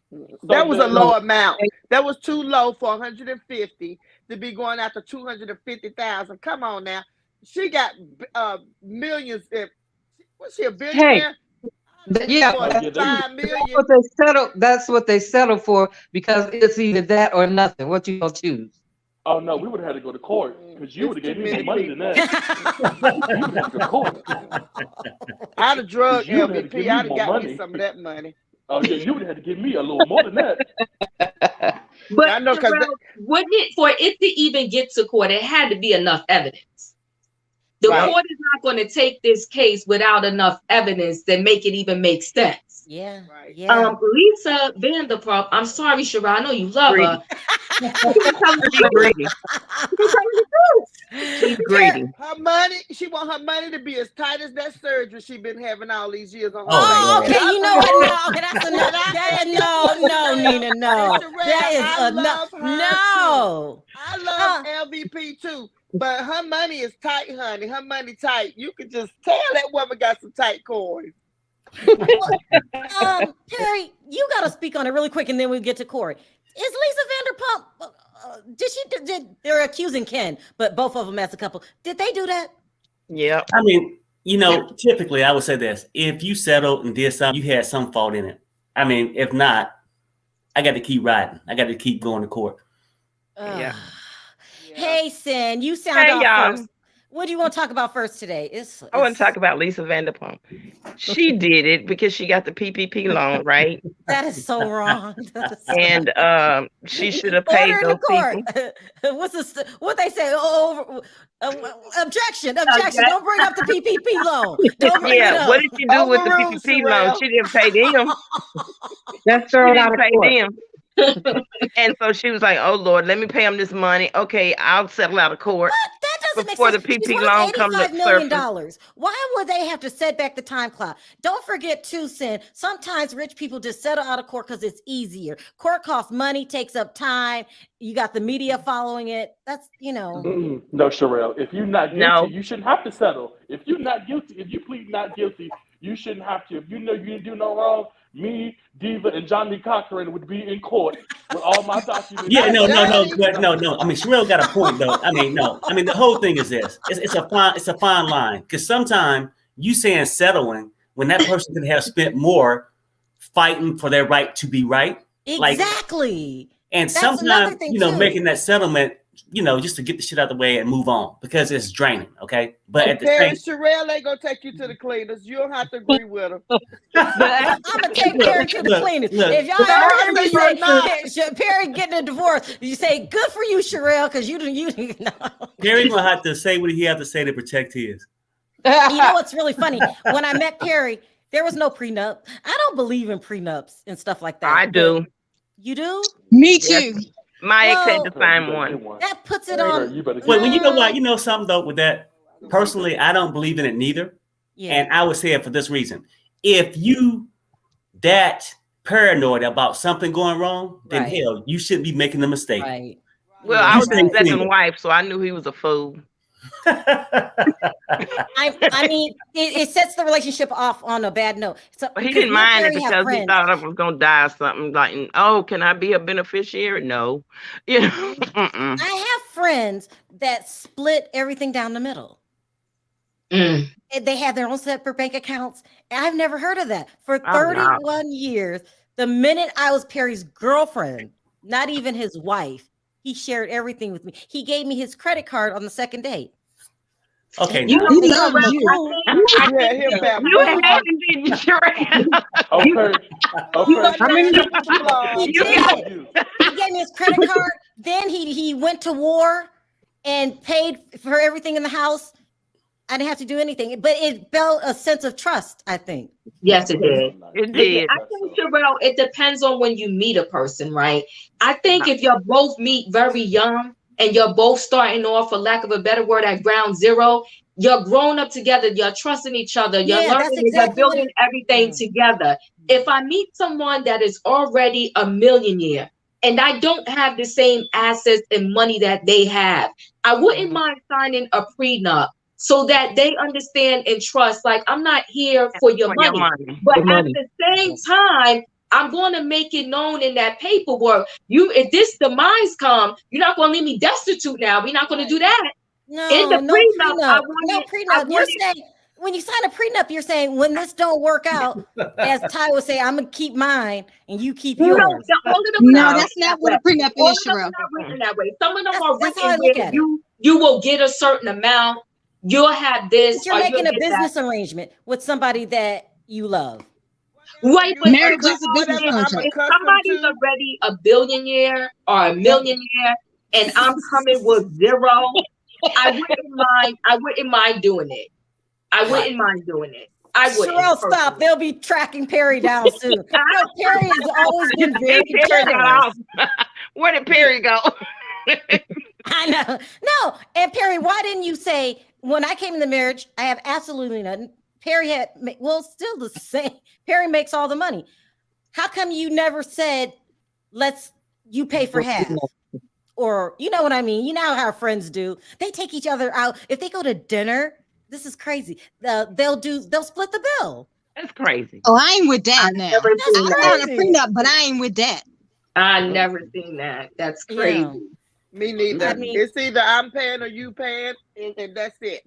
That was a low amount. That was too low for 150 to be going after 250,000. Come on now, she got millions. Was she a billionaire? Yeah, that's what they settled for because it's either that or nothing. What you gonna choose? Oh no, we would have had to go to court because you would have gave me more money than that. You would have to go to court. I'd have drugged MVP. I'd have got me some of that money. Oh yeah, you would have had to give me a little more than that. But I know wouldn't it for it to even get to court, it had to be enough evidence. The court is not going to take this case without enough evidence that make it even make sense. Yeah. Lisa Vanderpump, I'm sorry, Sharrell, I know you love her. She's greedy. She's greedy. Her money, she want her money to be as tight as that surgery she's been having all these years on her. Oh, okay. You know what? No, that's no, Nina, no. That is enough. No. I love LVP too. But her money is tight, honey. Her money tight. You can just tell that woman got some tight coins. Perry, you got to speak on it really quick, and then we'll get to Corey. Is Lisa Vanderpump? They're accusing Ken, but both of them as a couple. Did they do that? Yeah. I mean, typically I would say this: if you settled and did something, you had some fault in it. I mean, if not, I got to keep riding. I got to keep going to court. Yeah. Hey, Sin, you sound off y'all. first. What do you want to talk about first today? I want to talk about Lisa Vanderpump. She did it because she got the PPP loan, right? That is so wrong. And she should have paid those people. What's this? What they say? Objection! Don't bring up the PPP loan. Don't bring it up. What did she do with the PPP loan? She didn't pay them. That's thrown out of court. Them. And so she was like, "Oh Lord, let me pay him this money. Okay, I'll settle out of court." But that doesn't before make sense. the PP loan comes $85 million. Why would they have to set back the time clock? Don't forget too, Sin. Sometimes rich people just settle out of court because it's easier. Court costs money, takes up time. You got the media following it. That's No, Sharrell. If you're not guilty, you shouldn't have to settle. If you're not guilty, if you plead not guilty, you shouldn't have to. If you know you didn't do no wrong, me, Diva, and Johnny Cochran would be in court with all my documents. Yeah, no. I mean, Sharrell got a point, though. I mean, no. I mean, the whole thing is this: it's a fine line, because sometimes you saying settling when that person could have spent more fighting for their right to be right. Exactly. And sometimes, making that settlement, just to get the shit out of the way and move on, because it's draining, okay? But at the same Sharrell ain't gonna take you to the cleaners. You don't have to agree with him. I'm gonna take Perry to the cleaners. If y'all ever heard me say Perry getting a divorce, you say good for you, Sharrell, because you know. Perry's gonna have to say what he has to say to protect his. You know what's really funny? When I met Perry, there was no prenup. I don't believe in prenups and stuff like that. I do. You do? Me too. Yes. My ex had to sign one. That puts it on. Well, you know what? You know something though with that. Personally, I don't believe in it neither. Yeah. And I would say it for this reason: if you that paranoid about something going wrong, then hell, you shouldn't be making the mistake. Right. Well, I was his second wife, so I knew he was a fool. I mean, it sets the relationship off on a bad note. So he didn't mind it because he thought I was gonna die or something. Like, oh, can I be a beneficiary? No, I have friends that split everything down the middle. They have their own separate bank accounts. I've never heard of that. For 31 years, the minute I was Perry's girlfriend, not even his wife, he shared everything with me. He gave me his credit card on the second date. Okay. You love you. You haven't been sure. Okay. He gave me his credit card. Then he went to war and paid for everything in the house. I didn't have to do anything, but it built a sense of trust, I think. Yes, it did. It did. I think, Sharrell, it depends on when you meet a person, right? I think if you're both meet very young and you're both starting off, for lack of a better word, at ground zero, you're growing up together, you're trusting each other, you're learning, you're building everything together. If I meet someone that is already a millionaire and I don't have the same assets and money that they have, I wouldn't mind signing a prenup, so that they understand and trust, like, I'm not here for your money. But at the same time, I'm going to make it known in that paperwork. If this demise come, you're not going to leave me destitute now. We're not going to do that. No, in the prenup. You're saying, when you sign a prenup, you're saying, when this don't work out, as Ty would say, I'm going to keep mine and you keep yours. No, that's not what a prenup is, Sharrell. Not written that way. Some of them are written where you will get a certain amount. You'll have this. You're making a business arrangement with somebody that you love. Right, but marriage is a business contract. If somebody's already a billionaire or a millionaire, and I'm coming with zero, I wouldn't mind doing it. I wouldn't mind doing it. I wouldn't. Sharrell, stop. They'll be tracking Perry down soon. Perry has always been very generous. Where did Perry go? I know. No. And Perry, why didn't you say, when I came into marriage, I have absolutely nothing. Perry had, still the same. Perry makes all the money. How come you never said, you pay for half? or you know what I mean? You know how friends do. They take each other out. If they go to dinner, this is crazy. They'll split the bill. That's crazy. Oh, I ain't with that now. Never seen I'm that. on a prenup, but I ain't with that. I never seen that. That's crazy. Yeah. Me neither. I mean- It's either I'm paying or you paying, and that's it.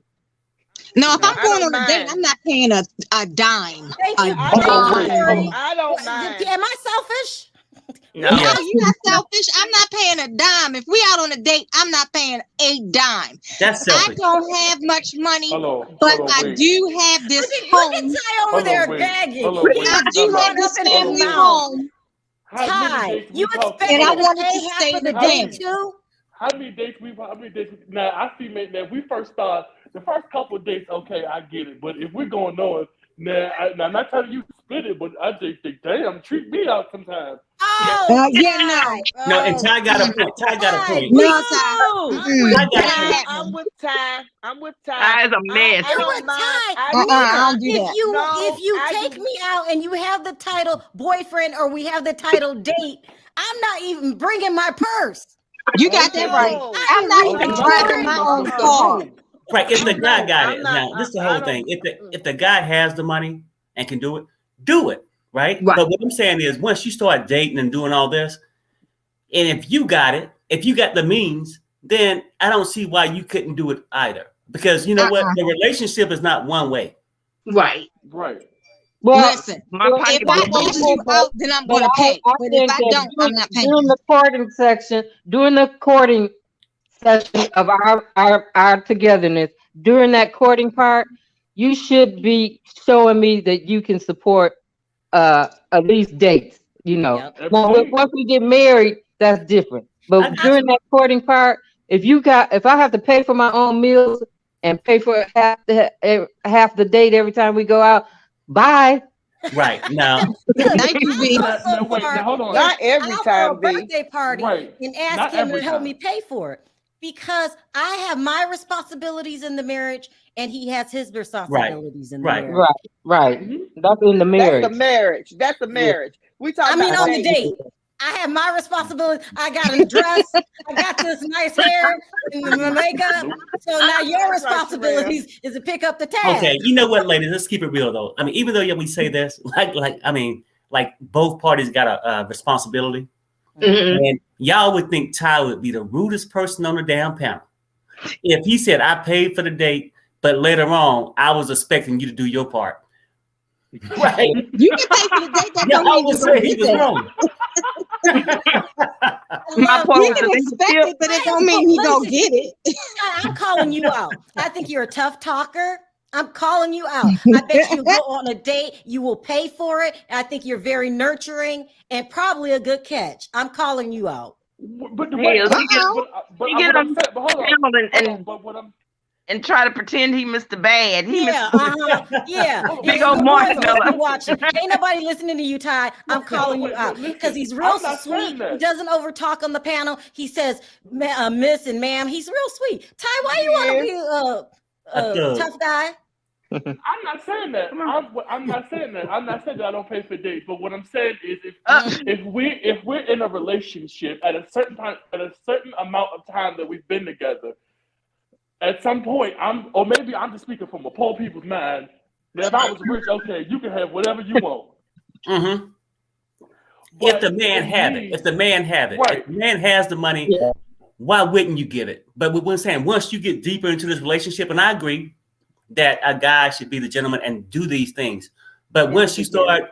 No, if No, I'm I going don't on a date, mind. I'm not paying a dime. Thank you. I Hold on, don't wait, mind. hold on. I don't mind. Am I selfish? No. No, you're not selfish. I'm not paying a dime. If we out on a date, I'm not paying a dime. That's I selfish. don't have much money, but I wait. do have this Look at home. Ty over Hold on, there wait. gagging. Hold on, He wait. I is do Hold have going this up in his family mouth. home. How many Ty, dates we you talking expect And me I to wanted pay to half stay of the today. date too? How many dates now I see that we first start the first couple of dates, okay, I get it. But if we're going on, now I'm not telling you to split it, but I just think, damn, treat me out sometimes. Oh, Yeah, Ty. No, and Oh, Ty got a point. Ty got a Ty, point. No, you. Ty. I got That you. ain't I'm happening. with Ty. I'm with Ty. Ty is a mess. I You're don't with mind. Ty. I I don't do If that. you No, if you I take do. me out and you have the title boyfriend or we have the title date, I'm not even bringing my purse. You got that right. No. I'm not Oh, even no. driving my own car. Right, if the guy got I'm it. not- Now, this is the I whole don't- thing. If the guy has the money and can do it, right? Right. But what I'm saying is once you start dating and doing all this, and if you got it, if you got the means, then I don't see why you couldn't do it either. Because you know what? The relationship is not one way. Right. Right. Well, Listen, My well, if pocketbook. I ask you out, then I'm but going to pay. I But if think I that don't, I'm not paying. during the courting section, during the courting session of our togetherness, during that courting part, you should be showing me that you can support at least dates. You know, Yep. now once we get married, that's different. But during that courting part, if I have to pay for my own meals and pay for half the date every time we go out, bye. Right. Now, Thank you, V. Now, wait, now, hold on. Not every I'll throw a time, V. birthday party Right. and Not ask him to every help time. me pay for it because I have my responsibilities in the marriage and he has his responsibilities in the Right. marriage. Right. Mm-hmm. That's in the marriage. That's the marriage. That's the marriage. We talking I mean, about on the dating. date, I have my responsibility. I got a dress. I got this nice hair and my makeup. So now your That's right, responsibilities is to pick up the tab. okay, you know what, ladies? Let's keep it real though. I mean, even though we say this, like both parties got a responsibility, Mhm. and y'all would think Ty would be the rudest person on the damn panel if he said, "I paid for the date, but later on, I was expecting you to do your part." Right? You can pay for the date. That Yeah, don't I mean would you're going say to he get was that. wrong. My point You was can that expect still, it, but it don't mean he going to get it. I'm calling you out. I think you're a tough talker. I'm calling you out. I bet you go on a date, you will pay for it. I think you're very nurturing and probably a good catch. I'm calling you out. But the Hell, way, he get what I'm on saying, but hold on. panel Hold on, but what I'm and try to pretend he Mr. Bad. He Yeah, yeah. Big And old the boys marshmallow. must be watching. Ain't nobody listening to you, Ty. I'm calling you wait, out listen, because he's real I'm not saying sweet. that. He doesn't over talk on the panel. He says miss and ma'am. He's real sweet. Ty, why you want to be a tough guy? I'm not saying that. I'm not saying that. I'm not saying that I don't pay for dates. But what I'm saying is, if we're in a relationship at a certain time, at a certain amount of time that we've been together, at some point, or maybe I'm just speaking from a poor people's mind. That if I was rich, okay, you can have whatever you want. Mm-hmm. But If the man have it, right. if the man has the money, why wouldn't you give it? But we're saying once you get deeper into this relationship, and I agree that a guy should be the gentleman and do these things. But once you start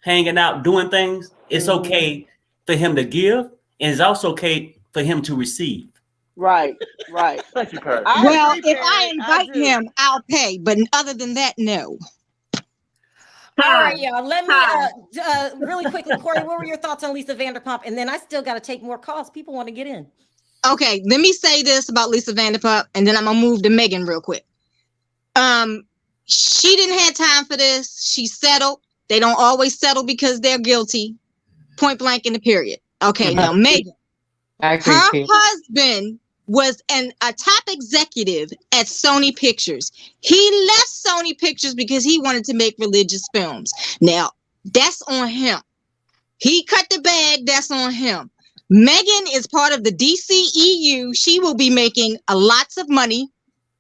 hanging out, doing things, it's okay for him to give, and it's also okay for him to receive. Right. Thank you, Perry. Well, if I invite him, I'll pay. But other than that, no. All right, y'all. Let me really quickly, Corey, what were your thoughts on Lisa Vanderpump? And then I still got to take more calls. People want to get in. Okay, let me say this about Lisa Vanderpump, and then I'm gonna move to Megan real quick. She didn't have time for this. She settled. They don't always settle because they're guilty. Point blank in the period. Okay, now Megan, her husband was a top executive at Sony Pictures. He left Sony Pictures because he wanted to make religious films. Now, that's on him. He cut the bag, that's on him. Megan is part of the DCEU. She will be making lots of money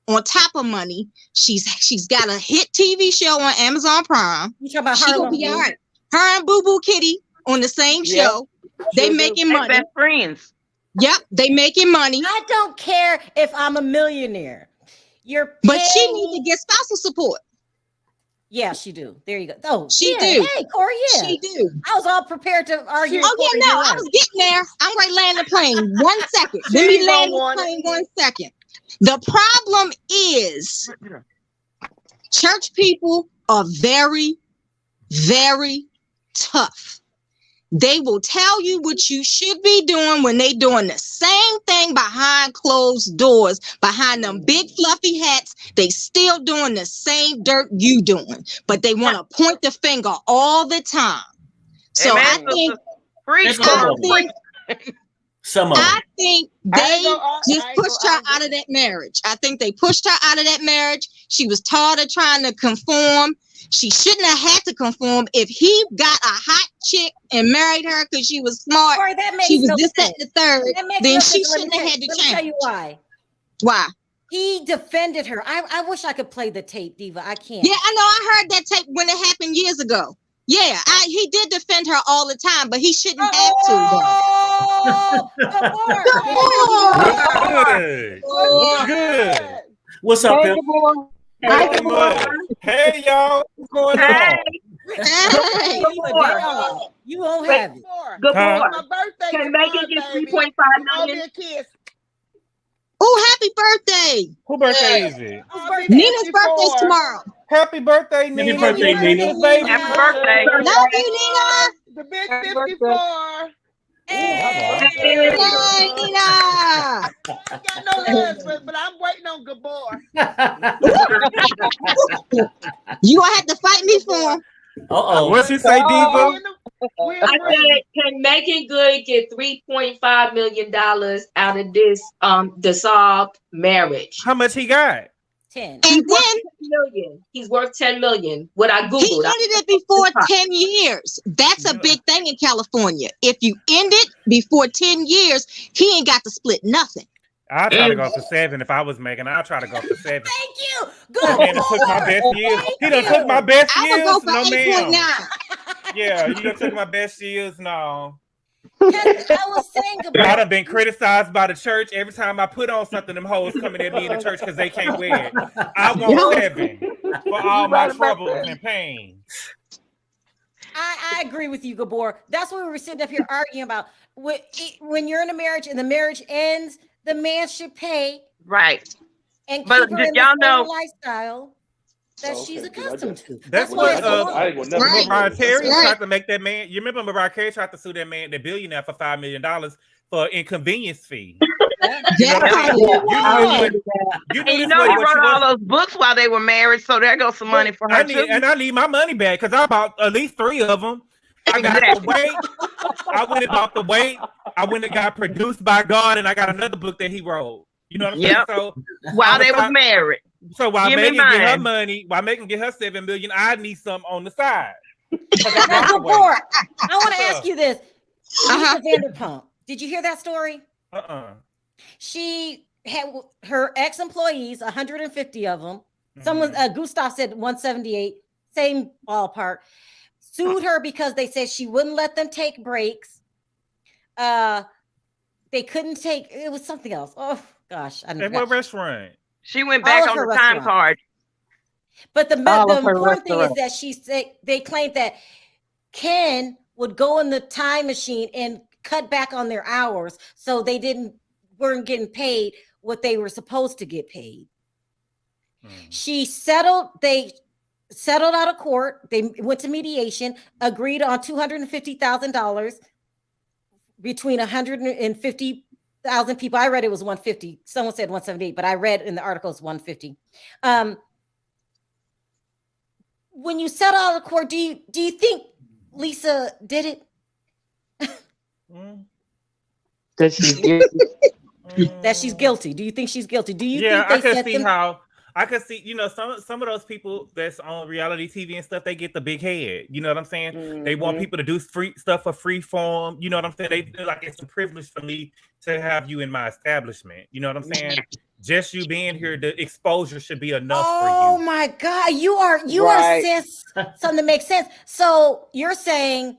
on top of money. She's got a hit TV show on Amazon Prime. You talking about she will be all right. Her and Boo Boo Kitty on the same show. They making money. Best friends. Yep, they making money. I don't care if I'm a millionaire. But she needs to get spousal support. Yeah, she do. There you go. Oh, she do. Hey, Corey, yeah. She do. I was all prepared to argue. Oh, yeah, no, I was getting there. I'm going to land the plane. 1 second. Let me land the plane 1 second. The problem is church people are very, very tough. They will tell you what you should be doing when they doing the same thing behind closed doors, behind them big fluffy hats. They still doing the same dirt you doing, but they want to point the finger all the time. So I think they just pushed her out of that marriage. I think they pushed her out of that marriage. She was tired of trying to conform. She shouldn't have had to conform. If he got a hot chick and married her because she was smart, Corey, that makes she was no this, sense. that, the third, then she shouldn't have had to Let change. me tell you why. Why? He defended her. I wish I could play the tape, Diva. I can't. Yeah, I know. I heard that tape when it happened years ago. Yeah, he did defend her all the time, but he shouldn't have to. What's good? What's up, Pimp? Hey, y'all. What's going on? Hey. You won't have it. Good Huh? My birthday. Can Megan get 3.5 million? Oh, happy birthday. Who birthday is it? Nina's birthday's tomorrow. Happy birthday, Nina. Happy birthday, Nina. Baby. Happy birthday. Love you, Nina. The big 54. Hey, Nina. I got no husband, but I'm waiting on Gabor. You gonna have to fight me for him. What's she say, Diva? I said, can Megan Good get $3.5 million out of this dissolved marriage? How much he got? 10. And then He's worth 10 million. What I googled. he ended it before 10 years. That's a big thing in California. If you end it before 10 years, he ain't got to split nothing. I'll try to go for 7 if I was Megan. I'll try to go for 7. Thank you. That man done took my best years. He done took my best I years. would go for No, 8.9. ma'am. Yeah, you done took my best years. No. I was saying I done been criticized by the church. Every time I put on something, them hoes coming at me in the church because they can't wear it. I want 7 for all my troubles and pain. I agree with you, Gabor. That's what we were sitting up here arguing about. When you're in a marriage and the marriage ends, the man should pay. Right. And But keep her in y'all the know lifestyle that she's accustomed to. That's what Mariah Carey tried to make that man. You remember Mariah Carey tried to sue that man, the billionaire, for $5 million for inconvenience fee. You know he wrote all those books while they were married, so there goes some money for her. I need my money back because I bought at least 3 of them. I got the weight. I went and bought the weight. I went and got Produced by God, and I got another book that he wrote. You know what I'm saying? So while they was married. So while Megan get her money, while Megan get her $7 million, I need some on the side. I want to ask you this. Vanderpump. Did you hear that story? She had her ex-employees, 150 of them. Someone, Gustav said 178, same ballpark. Sued her because they said she wouldn't let them take breaks. They couldn't take. It was something else. Oh gosh, I know. At what restaurant? She went back on the time card. But the important thing is that they claimed that Ken would go in the time machine and cut back on their hours, so they weren't getting paid what they were supposed to get paid. She settled. They settled out of court. They went to mediation, agreed on $250,000 between 150,000 people. I read it was 150. Someone said 178, but I read in the article it's 150. When you settle out of court, do you think Lisa did it? That she's guilty. That she's guilty. Do you think she's guilty? Do you Yeah, think I can see how I could see, some of those people that's on reality TV and stuff, they get the big head. You know what I'm saying? Mm-hmm. They want people to do free stuff for free form. You know what I'm saying? They feel like it's a privilege for me to have you in my establishment. You know what I'm saying? Just you being here, the exposure should be enough for you. Oh my God, you are sis. Something that makes sense. So you're saying,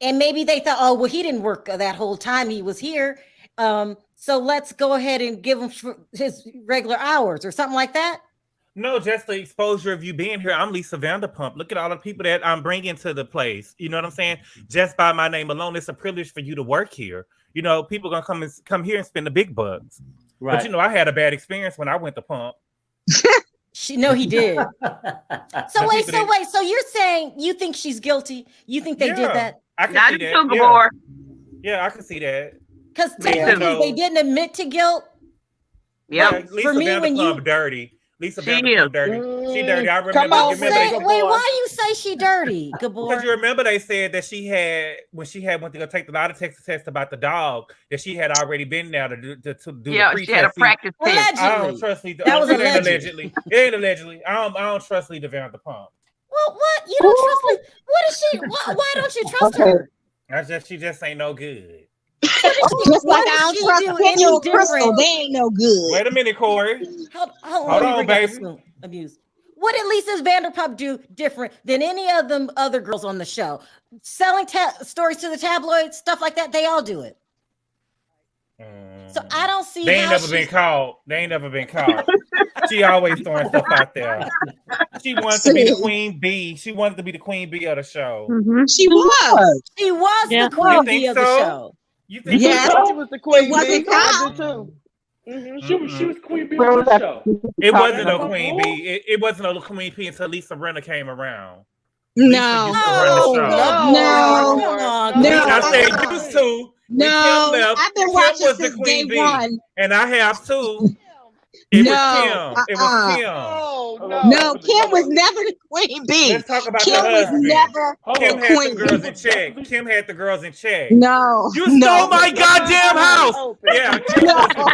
and maybe they thought, oh well, he didn't work that whole time he was here. So let's go ahead and give him his regular hours or something like that. No, just the exposure of you being here. I'm Lisa Vanderpump. Look at all the people that I'm bringing to the place. You know what I'm saying? Just by my name alone, it's a privilege for you to work here. People gonna come here and spend the big bucks. Right. But I had a bad experience when I went to Pump. He did. So wait. So you're saying you think she's guilty? You think they did that? I can see that. Yeah, I can see that. Because technically they didn't admit to guilt. Yeah, Lisa Vanderpump dirty. Lisa Vanderpump dirty. She dirty. I remember. Wait, why you say she dirty, Gabor? Because you remember they said that when she went to go take the lie detector test about the dog, that she had already been there to do the pre-test. She had a practice test. I don't trust Lisa. That was allegedly. It ain't allegedly. I don't trust Lisa Vanderpump. Well, what? You don't trust Lisa? What is she? Why don't you trust her? She just ain't no good. Just like I don't trust Daniel Crystal, they ain't no good. Wait a minute, Corey. Hold on, baby. Abuse. What did Lisa Vanderpump do different than any of them other girls on the show? Selling stories to the tabloids, stuff like that. They all do it. So I don't see. They ain't never been caught. She always throwing stuff out there. She wanted to be the queen bee. She wanted to be the queen bee of the show. Mm-hmm. She was. She was the queen bee of the show. You think she was the queen bee? I do too. Mm-hmm. She was queen bee on the show. It wasn't no queen bee. It wasn't no queen bee until Lisa Rinna came around. No. I said used to. No, I've been watching since day one. And I have too. It was Kim. No, Kim was never the queen bee. Let's talk about Kim the husband. was never Kim had queen the girls in check. Kim had the girls in check. No. You stole my goddamn house. Yeah, Kim was the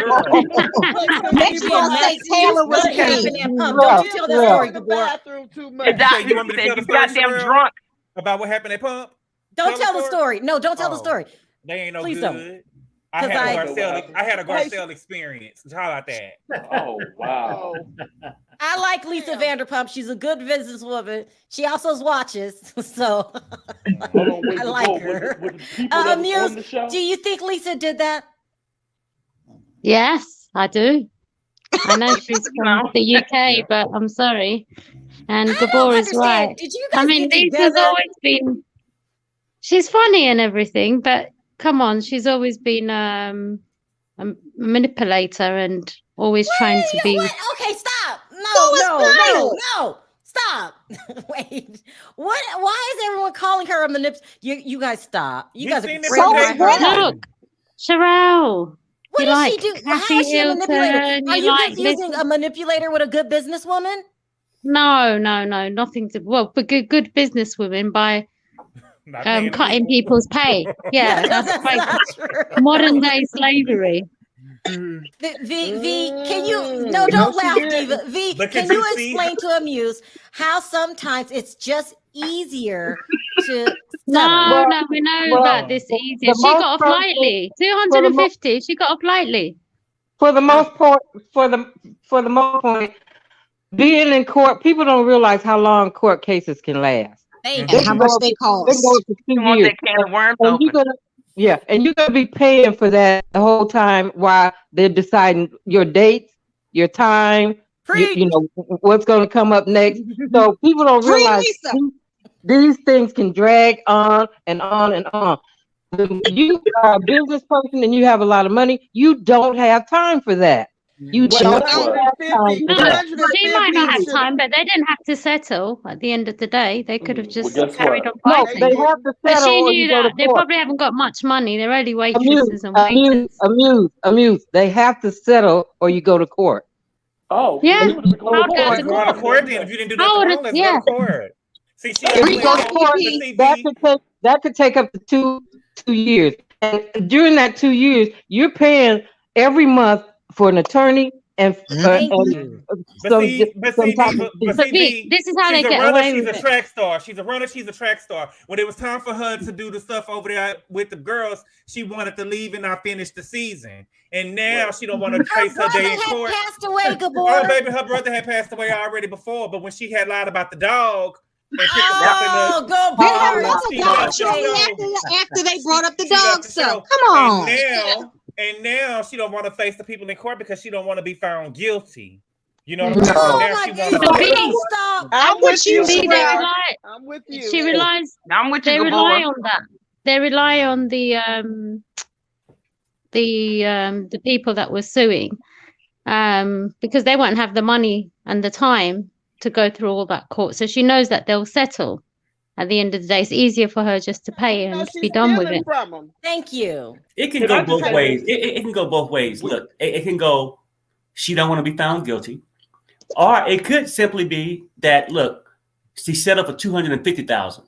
girl. Next one say Taylor was king. Don't you tell that story, Gabor. You want me to tell the goddamn drunk about what happened at Pump? Don't tell the story. No, don't tell the story. They ain't no Please good. Don't. I had a Garcelle experience. How about that? Oh, wow. I like Lisa Vanderpump. She's a good businesswoman. She also watches, so I like her. Muse, do you think Lisa did that? Yes, I do. I know she's from the UK, but I'm sorry. And Gabor is right. Did you guys Lisa's always been... She's funny and everything, but come on, she's always been a manipulator and always trying to be... Okay, stop. No. Stop. Wait. What? Why is everyone calling her a manipulator? You guys stop. You guys are Look, Sharrell. What does she do? How is she a manipulator? Are you confusing a manipulator with a good businesswoman? No, nothing to... Well, but good businesswomen by... cutting people's pay. Yeah, that's like modern day slavery. V, can you don't laugh, Diva. V, can you explain to Amuse how sometimes it's just easier to No, we know about this easier. She got off lightly. 250, she got off lightly. For the most part, being in court, people don't realize how long court cases can last. And how much they cost. They go for 2 years. And you're gonna be paying for that the whole time while they're deciding your dates, your time, you know what's gonna come up next. So people don't realize these things can drag on and on and on. When you are a business person and you have a lot of money, you don't have time for that. You don't have time. She might not have time, but they didn't have to settle at the end of the day. They could have just carried on fighting. No, they have to settle. But she knew that they probably haven't got much money. They're only waitresses and waiters. Amuse. They have to settle or you go to court. Oh, yeah. Go to court then. If you didn't do nothing wrong, let's go to court. See, that could take up to two years. And during that 2 years, you're paying every month for an attorney and Thank you. But this is how they get away with it. She's a track star. She's a runner. She's a track star. When it was time for her to do the stuff over there with the girls, she wanted to leave and not finish the season. And now she don't want to face her day in court. Passed away, Gabor. Oh, baby, her brother had passed away already before. But when she had lied about the dog, and after they brought up the dog stuff. Come on. And now she don't want to face the people in court because she don't want to be found guilty. You know what I'm saying? I'm with you. I'm with you. She relies. I'm with you. They rely on that. They rely on the people that were suing, because they won't have the money and the time to go through all that court. So she knows that they'll settle. At the end of the day, it's easier for her just to pay and be done with it. Thank you. It can go both ways. It can go both ways. Look, it can go, she don't want to be found guilty. Or it could simply be that, look, she set up for $250,000.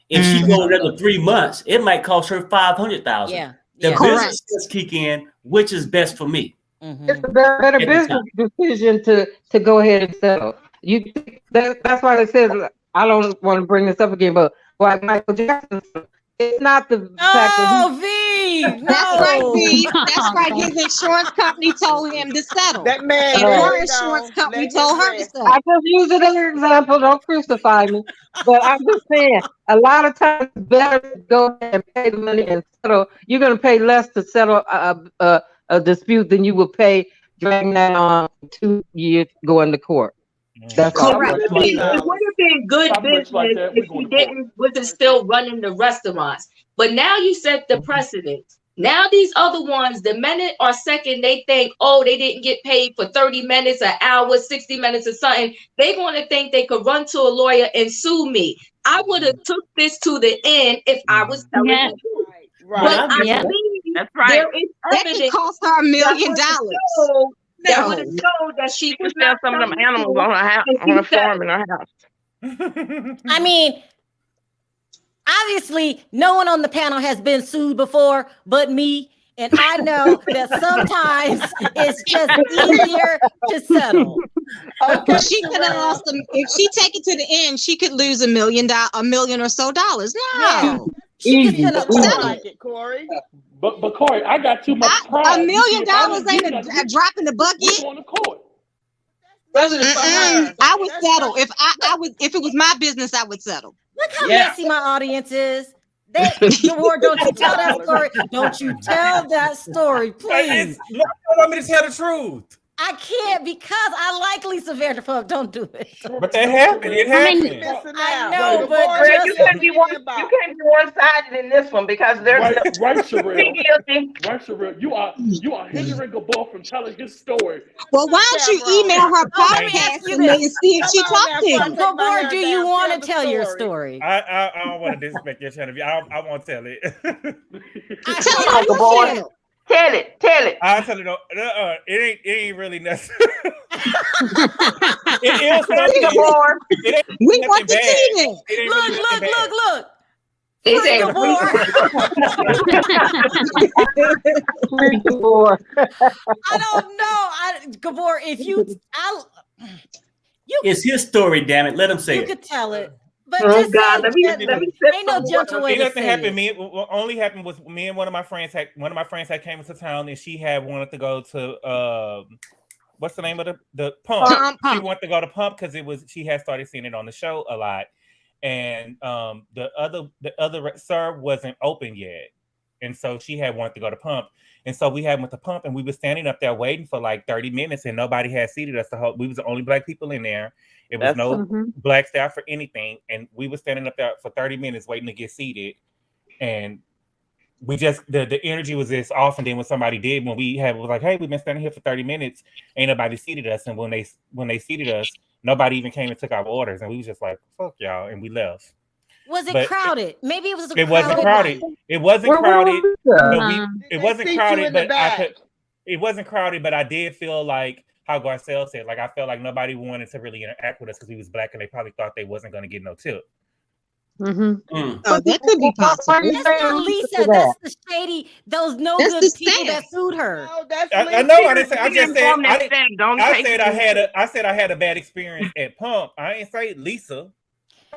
If she go another 3 months, it might cost her $500,000. Yeah. The business just kick in, which is best for me. It's a better business decision to go ahead and settle. That's why they said, I don't want to bring this up again, but like Michael Jackson, it's not the fact that That's right, V. That's right. His insurance company told him to settle. That man, and her insurance company told her to settle. I just use it as an example. Don't crucify me. But I'm just saying, a lot of times it's better to go ahead and pay the money and settle. You're going to pay less to settle a dispute than you would pay dragging that on 2 years going to court. That's correct. It would have been good business if he wasn't still running the restaurants. But now you set the precedent. Now these other ones, the minute or second they think, oh, they didn't get paid for 30 minutes, an hour, 60 minutes or something, they're going to think they could run to a lawyer and sue me. I would have took this to the end if I was telling the truth. Right. But I believe there is evidence that could cost her $1 million. That would have showed that she could sell some of them animals on her house, on her farm in her house. I mean, obviously, no one on the panel has been sued before but me. And I know that sometimes it's just easier to settle. Okay. She could have lost them. If she take it to the end, she could lose $1 million or so dollars. No. She could settle. Like it, Corey. But Corey, I got too much pride. $1 million ain't a drop in the bucket. I would settle if if it was my business. I would settle. Look how messy my audience is. Don't you tell that story. Don't you tell that story, please. You want me to tell the truth? I can't because I like Lisa Vanderpump. Don't do it. But that happened. It happened. I know, but you can't be one-sided in this one because there's right, Sharrell. Right, Sharrell. You are hindering Gabor from telling his story. Well, why don't you email her podcast and see if she talked to you? Gabor, do you want to tell your story? I don't want to disrespect your channel. I won't tell it. Tell Gabor. Tell it. I'll tell it. It ain't really necessary. It is something. We want to see it. Look. Is it Gabor? I don't know. Gabor, if you it's his story, damn it. Let him say you it. could tell it. But let me ain't no gentle way to say happened. it. What only happened was me and one of my friends had came into town and she had wanted to go to what's the name of the Pump? She wanted to go to Pump because she had started seeing it on the show a lot, and the other serve wasn't open yet, and so she had wanted to go to Pump, and so we had went to Pump and we were standing up there waiting for like 30 minutes and nobody had seated us. We was the only black people in there. It was no black staff or anything. And we were standing up there for 30 minutes waiting to get seated. And we just, the energy was just off. And then when somebody did, was like, hey, we've been standing here for 30 minutes. Ain't nobody seated us. And when they seated us, nobody even came and took our orders. And we was just like, fuck y'all. And we left. Was it crowded? Maybe it was It wasn't crowded. It wasn't crowded. It wasn't crowded, but it wasn't crowded, but I did feel like how Garcelle said, like I felt like nobody wanted to really interact with us because we was black and they probably thought they wasn't going to get no tip. Oh, that could be possible. That's not Lisa. That's the shady. Those no good people that sued her. No, that's I know. I didn't say. I She just said. informed that said, don't I take said it. I said I had a bad experience at Pump. I ain't say Lisa.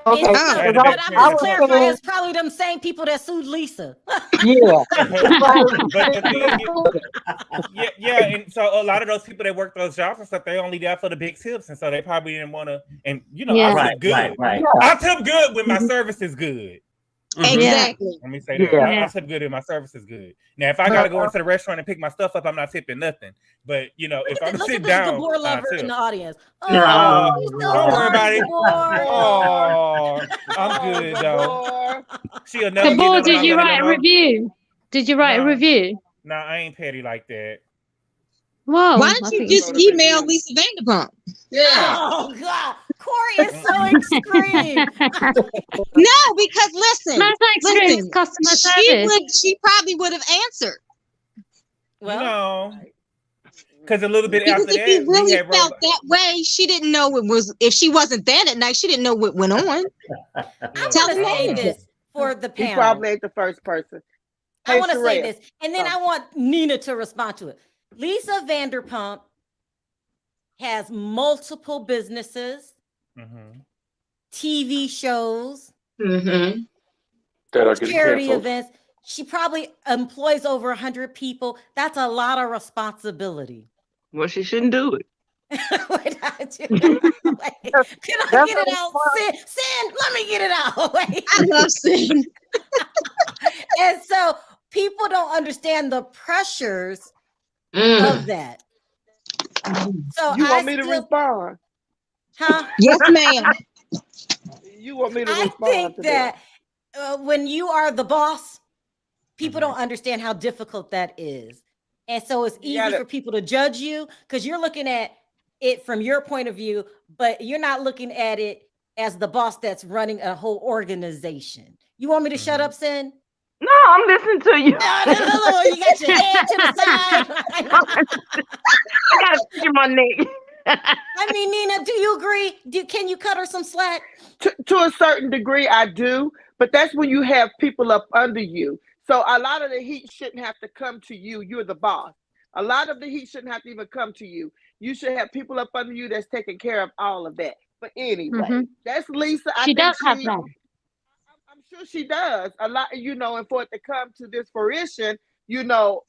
Okay, But I I'm just clarifying. It's probably them same people that sued Lisa. Yeah. But the thing is, yeah, and so a lot of those people that work those jobs and stuff, they only there for the big tips, and so they probably didn't want to. And you know, I tip good. Right. I tip good when my service is good. Exactly. Let me say that. I tip good and my service is good. Now, if I gotta go into the restaurant and pick my stuff up, I'm not tipping nothing. But you know, if I'm sitting down, Gabor lover in the audience. Don't worry about it. Oh, I'm good though. She'll never Gabor, did you write a review? Did you write a review? No, I ain't petty like that. Whoa. Why don't you just email Lisa Vanderpump? Yeah. Oh God, Corey is so extreme. No, because listen, customer service. She probably would have answered. Well, no, because a little bit because after if that, you really felt that way, she didn't know it was. If she wasn't there that night, she didn't know what went on. I'm gonna say this for the panel. He probably ain't the first person. I want to say this, and then I want Nina to respond to it. Lisa Vanderpump has multiple businesses, TV shows, charity events. She probably employs over 100 people. That's a lot of responsibility. Well, she shouldn't do it. Can I get it out? Sin, let me get it out. Wait. I love Sin. And so people don't understand the pressures of that. So you want me to respond? Huh? Yes, ma'am. You want me to respond? I think that when you are the boss, people don't understand how difficult that is. And so it's easy for people to judge you because you're looking at it from your point of view, but you're not looking at it as the boss that's running a whole organization. You want me to shut up, Sin? No, I'm listening to you. No, you got your head to the side. I got a stick in my neck. I mean, Nina, do you agree? Can you cut her some slack? To a certain degree, I do. But that's when you have people up under you. So a lot of the heat shouldn't have to come to you. You're the boss. A lot of the heat shouldn't have to even come to you. You should have people up under you that's taking care of all of that. But anyway, that's Lisa. She does have that. I'm sure she does a lot, you know, and for it to come to this fruition, you know,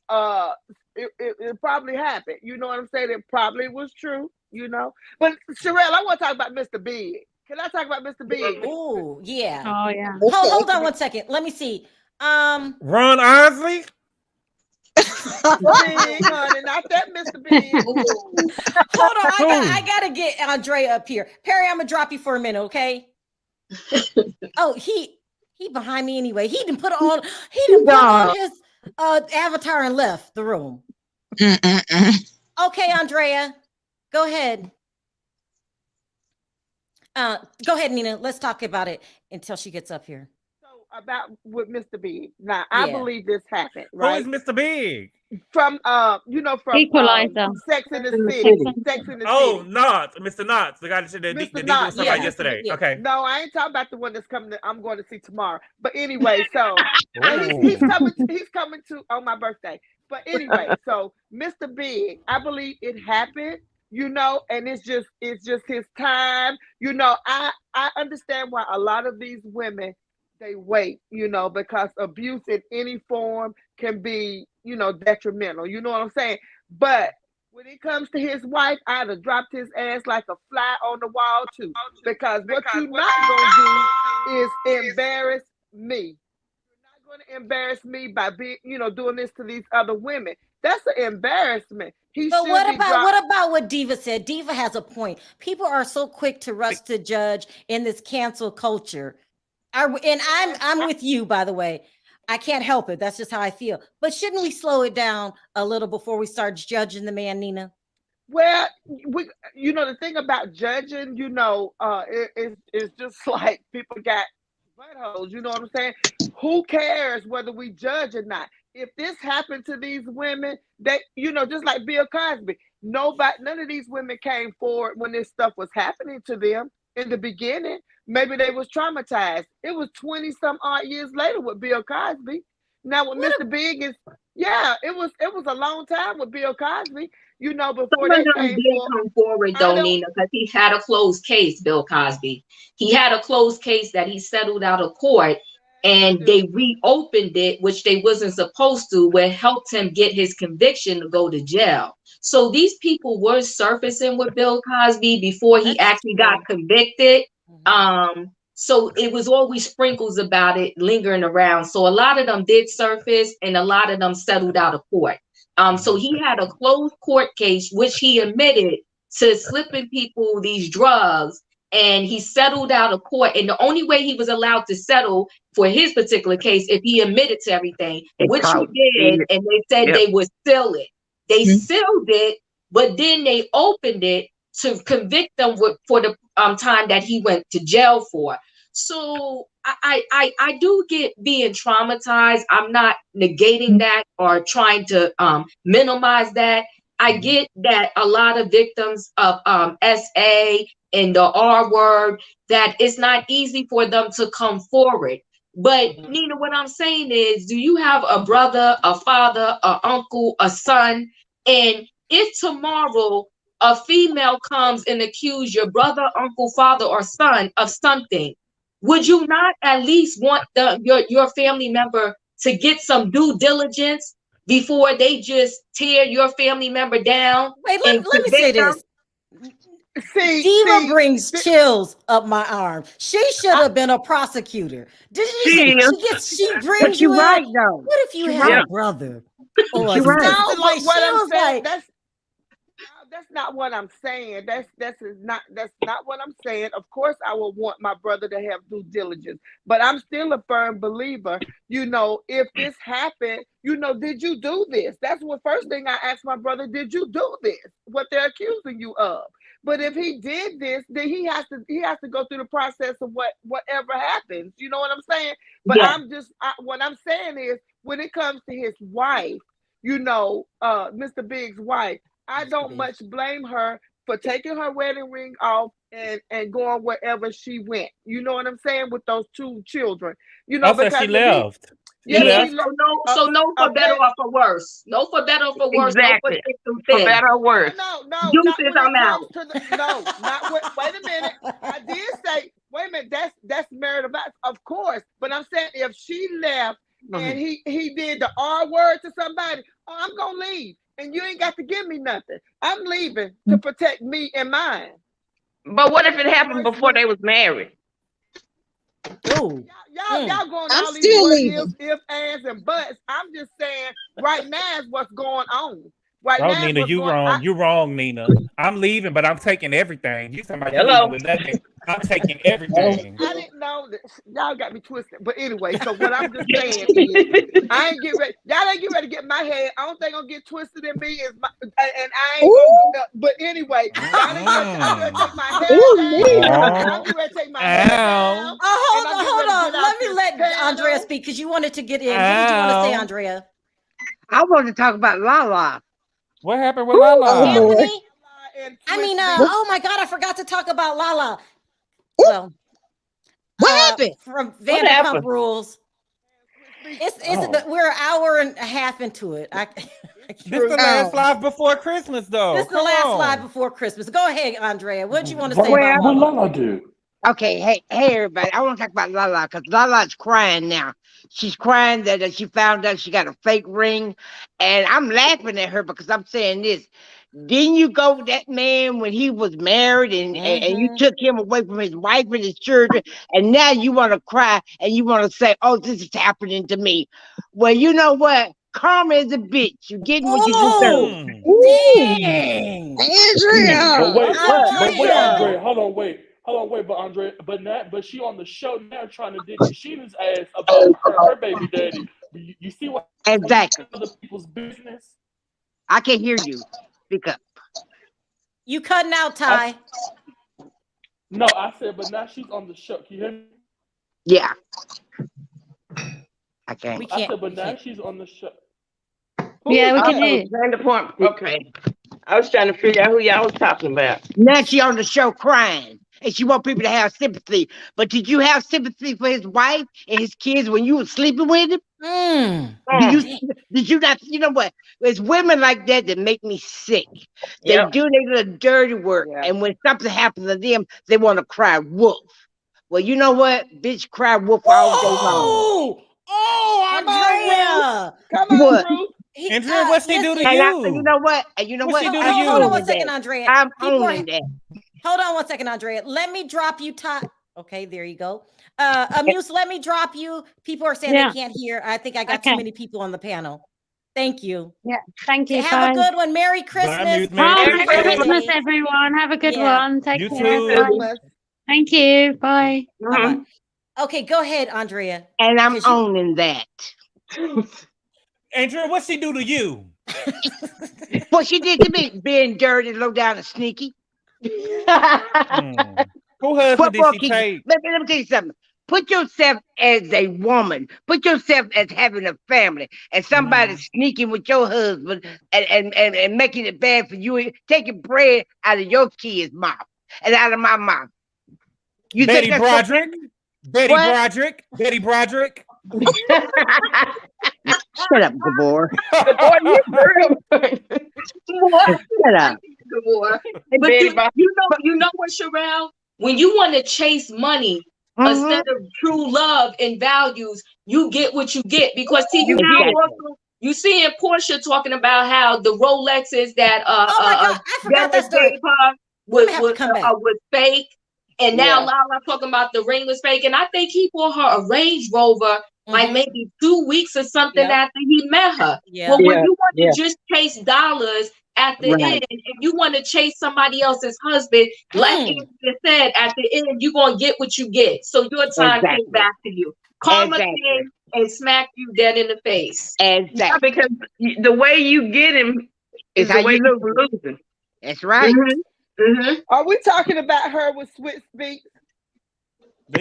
it probably happened. You know what I'm saying? It probably was true, you know. But Sharrell, I want to talk about Mr. Big. Can I talk about Mr. Big? Oh, yeah. Oh, yeah. Hold on one second. Let me see. Ron Isley? Big, honey, not that Mr. Big. Hold on, I gotta get Andre up here. Perry, I'm gonna drop you for a minute, okay? Oh, he behind me anyway. He didn't put on his avatar and left the room. Okay, Andrea, go ahead. Go ahead, Nina. Let's talk about it until she gets up here. About with Mr. Big. Now, I believe this happened, right? Who is Mr. Big? From from Equalizer. Sex in the City. Sex in the Oh, City. Knotts, Mr. Knotts, the guy that did something like yesterday. Yeah. Okay. No, I ain't talking about the one that's coming. I'm going to see tomorrow. But anyway, so he's coming to on my birthday. But anyway, so Mr. Big, I believe it happened. You know, and it's just his time. You know, I understand why a lot of these women they wait, you know, because abuse in any form can be, you know, detrimental. You know what I'm saying? But when it comes to his wife, I'd have dropped his ass like a fly on the wall too. Because what you're not gonna do is embarrass me. You're not gonna embarrass me by being, you know, doing this to these other women. That's an embarrassment. But what about what Diva said? Diva has a point. People are so quick to rush to judge in this cancel culture. And I'm with you, by the way. I can't help it. That's just how I feel. But shouldn't we slow it down a little before we start judging the man, Nina? Well, you know, the thing about judging, you know, it's just like people got buttholes. You know what I'm saying? Who cares whether we judge or not? If this happened to these women, they, you know, just like Bill Cosby, none of these women came forward when this stuff was happening to them. in the beginning. Maybe they was traumatized. It was 20 some odd years later with Bill Cosby. Now with Mr. Big is, yeah, it was a long time with Bill Cosby, you know, before Some of they them came did for. come forward though, Nina, because he had a closed case, Bill Cosby. He had a closed case that he settled out of court, and they reopened it, which they wasn't supposed to, where it helped him get his conviction to go to jail. So these people were surfacing with Bill Cosby before he actually got convicted. So it was always sprinkles about it lingering around. So a lot of them did surface, and a lot of them settled out of court. So he had a closed court case, which he admitted to slipping people these drugs, and he settled out of court. And the only way he was allowed to settle for his particular case, if he admitted to everything, which he did, and they said they would seal it. They sealed it, but then they opened it to convict them for the time that he went to jail for. So I do get being traumatized. I'm not negating that or trying to minimize that. I get that a lot of victims of SA and the R word, that it's not easy for them to come forward. But Nina, what I'm saying is, do you have a brother, a father, an uncle, a son? And if tomorrow a female comes and accuses your brother, uncle, father, or son of something, would you not at least want your family member to get some due diligence before they just tear your family member down? Wait, let me say this. Diva brings chills up my arm. She should have been a prosecutor. Did she brings you right in? though. What if you had a brother? Or That's not what I'm saying. That's not what I'm saying. Of course, I would want my brother to have due diligence, but I'm still a firm believer. You know, if this happened, you know, did you do this? That's what first thing I asked my brother. Did you do this? What they're accusing you of? But if he did this, then he has to go through the process of whatever happens. You know what I'm saying? But what I'm saying is, when it comes to his wife, you know, Mr. Big's wife, I don't much blame her for taking her wedding ring off and going wherever she went. You know what I'm saying? With those two children, you know, because she left. So no for better or for worse. No for better or for worse. Exactly. No for better or worse. No, Deuces, I'm out. Wait a minute. I did say, wait a minute, that's married about, of course. But I'm saying, if she left and he did the R word to somebody, I'm gonna leave. And you ain't got to give me nothing. I'm leaving to protect me and mine. But what if it happened before they was married? Y'all going I'm all still these leaving. ifs, ands, and buts. I'm just saying right now is what's going on. Nina, you wrong. You wrong, Nina. I'm leaving, but I'm taking everything. You talking about you leaving with nothing. I'm taking everything. I didn't know that. Y'all got me twisted. But anyway, so what I'm just saying is, I ain't get ready. Y'all ain't get ready to get my head. I don't think gonna get twisted in me is my, and I ain't gonna. But anyway, y'all ain't gonna take my head down. I'm getting ready to take my head down. Hold on. Let me let Andrea speak, because you wanted to get in. What did you want to say, Andrea? I want to talk about LaLa. What happened with LaLa? Anthony? I mean, oh my God, I forgot to talk about LaLa. Well, what happened? From Vanderpump Rules. We're an hour and a half into it. This is the last live before Christmas, though. This is the last live before Christmas. Go ahead, Andrea. What you want to say about what LaLa do? Okay, hey everybody. I want to talk about LaLa because LaLa's crying now. She's crying that she found out she got a fake ring. And I'm laughing at her because I'm saying this. Didn't you go with that man when he was married and you took him away from his wife and his children, and now you want to cry and you want to say, oh, this is happening to me. Well, you know what? Karma is a bitch. You're getting what you deserve. Dang. Andrea. But wait, Andrea. Hold on, wait, but Andrea, but she on the show now trying to dig Sheena's ass about her baby daddy. You see what? Exactly. Other people's business. I can't hear you. Speak up. You cutting out, Ty. No, I said, but now she's on the show. Can you hear me? Yeah. I can't. I said, but now she's on the show. Yeah, we can hear. Vanderpump. Okay. I was trying to figure out who y'all was talking about. Now she on the show crying. and she want people to have sympathy. But did you have sympathy for his wife and his kids when you were sleeping with him? Did you not? You know what? There's women like that that make me sick. They do their little dirty work, and when something happens to them, they want to cry wolf. Well, you know what? Bitch, cry wolf all day long. Andrea! Come on, Ruth. Andrea, what's she do to you? And you know what? And you know what? She do to you? Hold on one second, Andrea. I'm owning that. Hold on one second, Andrea. Let me drop you. Okay, there you go. Muse, let me drop you. People are saying they can't hear. I think I got too many people on the panel. Thank you. Yeah, thank you. Have a good one. Merry Christmas. Merry Christmas, everyone. Have a good one. Take care. Bye. Thank you. Bye. Okay, go ahead, Andrea. And I'm owning that. Andrea, what's she do to you? What she did to me, being dirty, low down, and sneaky. Who husband did she take? Let me tell you something. Put yourself as a woman. Put yourself as having a family, and somebody sneaking with your husband and making it bad for you, taking bread out of your kids' mouth and out of my mouth. You Betty Broderick? Betty Broderick? Betty Broderick? Shut up, Gabor. Shut up. But you know what, Sharrell? When you want to chase money instead of true love and values, you get what you get. Because see, you seeing Portia talking about how the Rolexes that I forgot that story. was fake. And now LaLa talking about the ring was fake. And I think he bought her a Range Rover like maybe 2 weeks or something after he met her. Well, when you want to just chase dollars at the end, and you want to chase somebody else's husband, like Andrea said, at the end, you're going to get what you get. So your time came back to you. Karma came and smacked you dead in the face. Exactly. Yeah, because the way you get him is the way you losing. That's right. Are we talking about her with Swiss Beats?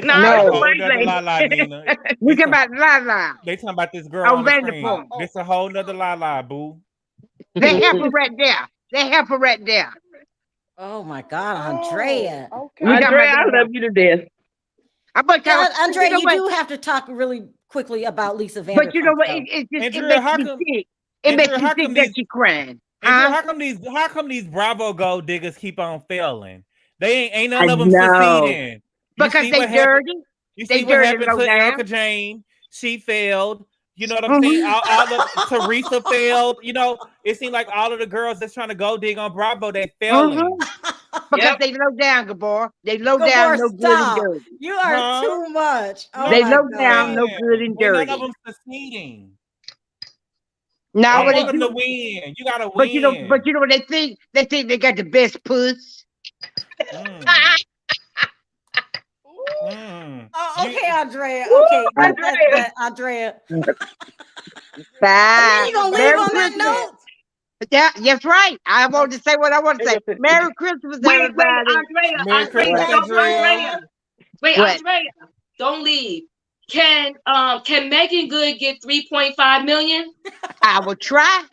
No, LaLa, Nina. We talking about LaLa. They talking about this girl on Vanderpump. This a whole nother LaLa, boo. They have her right there. They have her right there. Oh my God, Andrea. Andrea, I love you to death. Andrea, you do have to talk really quickly about Lisa Vanderpump. But you know what? It makes me sick. It makes me think that she's crying. How come these Bravo gold diggers keep on failing? They ain't none of them succeeding. Because they dirty. You see what happened to Erica Jane? She failed. You know what I'm saying? All of Teresa failed. You know, it seemed like all of the girls that's trying to go dig on Bravo, they failing. Because they low down, Gabor. They low down, no good and dirty. You are too much. They low down, no good and dirty. None of them succeeding. Now, I want them to win. You gotta win. But you know what they think? They think they got the best puss. Okay, Andrea. Okay, Andrea. Bye. You gonna leave on that note? Yeah, that's right. I wanted to say what I want to say. Merry Christmas, everybody. Wait, Andrea, don't leave. Can Megan Good get 3.5 million? I will try.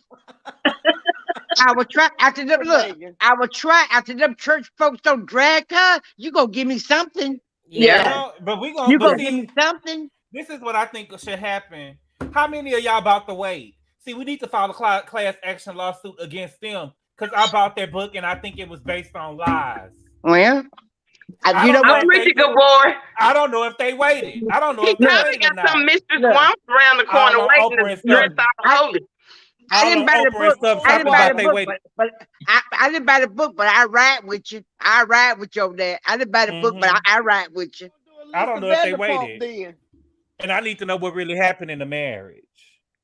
I will try after them. Look, I will try after them church folks don't drag her. You gonna give me something? Yeah, but we gonna. You gonna give me something? This is what I think should happen. How many of y'all bought the wait? See, we need to file a class action lawsuit against them because I bought their book and I think it was based on lies. Well, you know what? I'm with you, Gabor. I don't know if they waited. I don't know if they waited. They got some Mr. Swamp around the corner waiting to dress out holy. I didn't buy the book. I didn't buy the book, but I didn't buy the book, but I ride with you. I ride with you over there. I didn't buy the book, but I ride with you. I don't know if they waited. And I need to know what really happened in the marriage.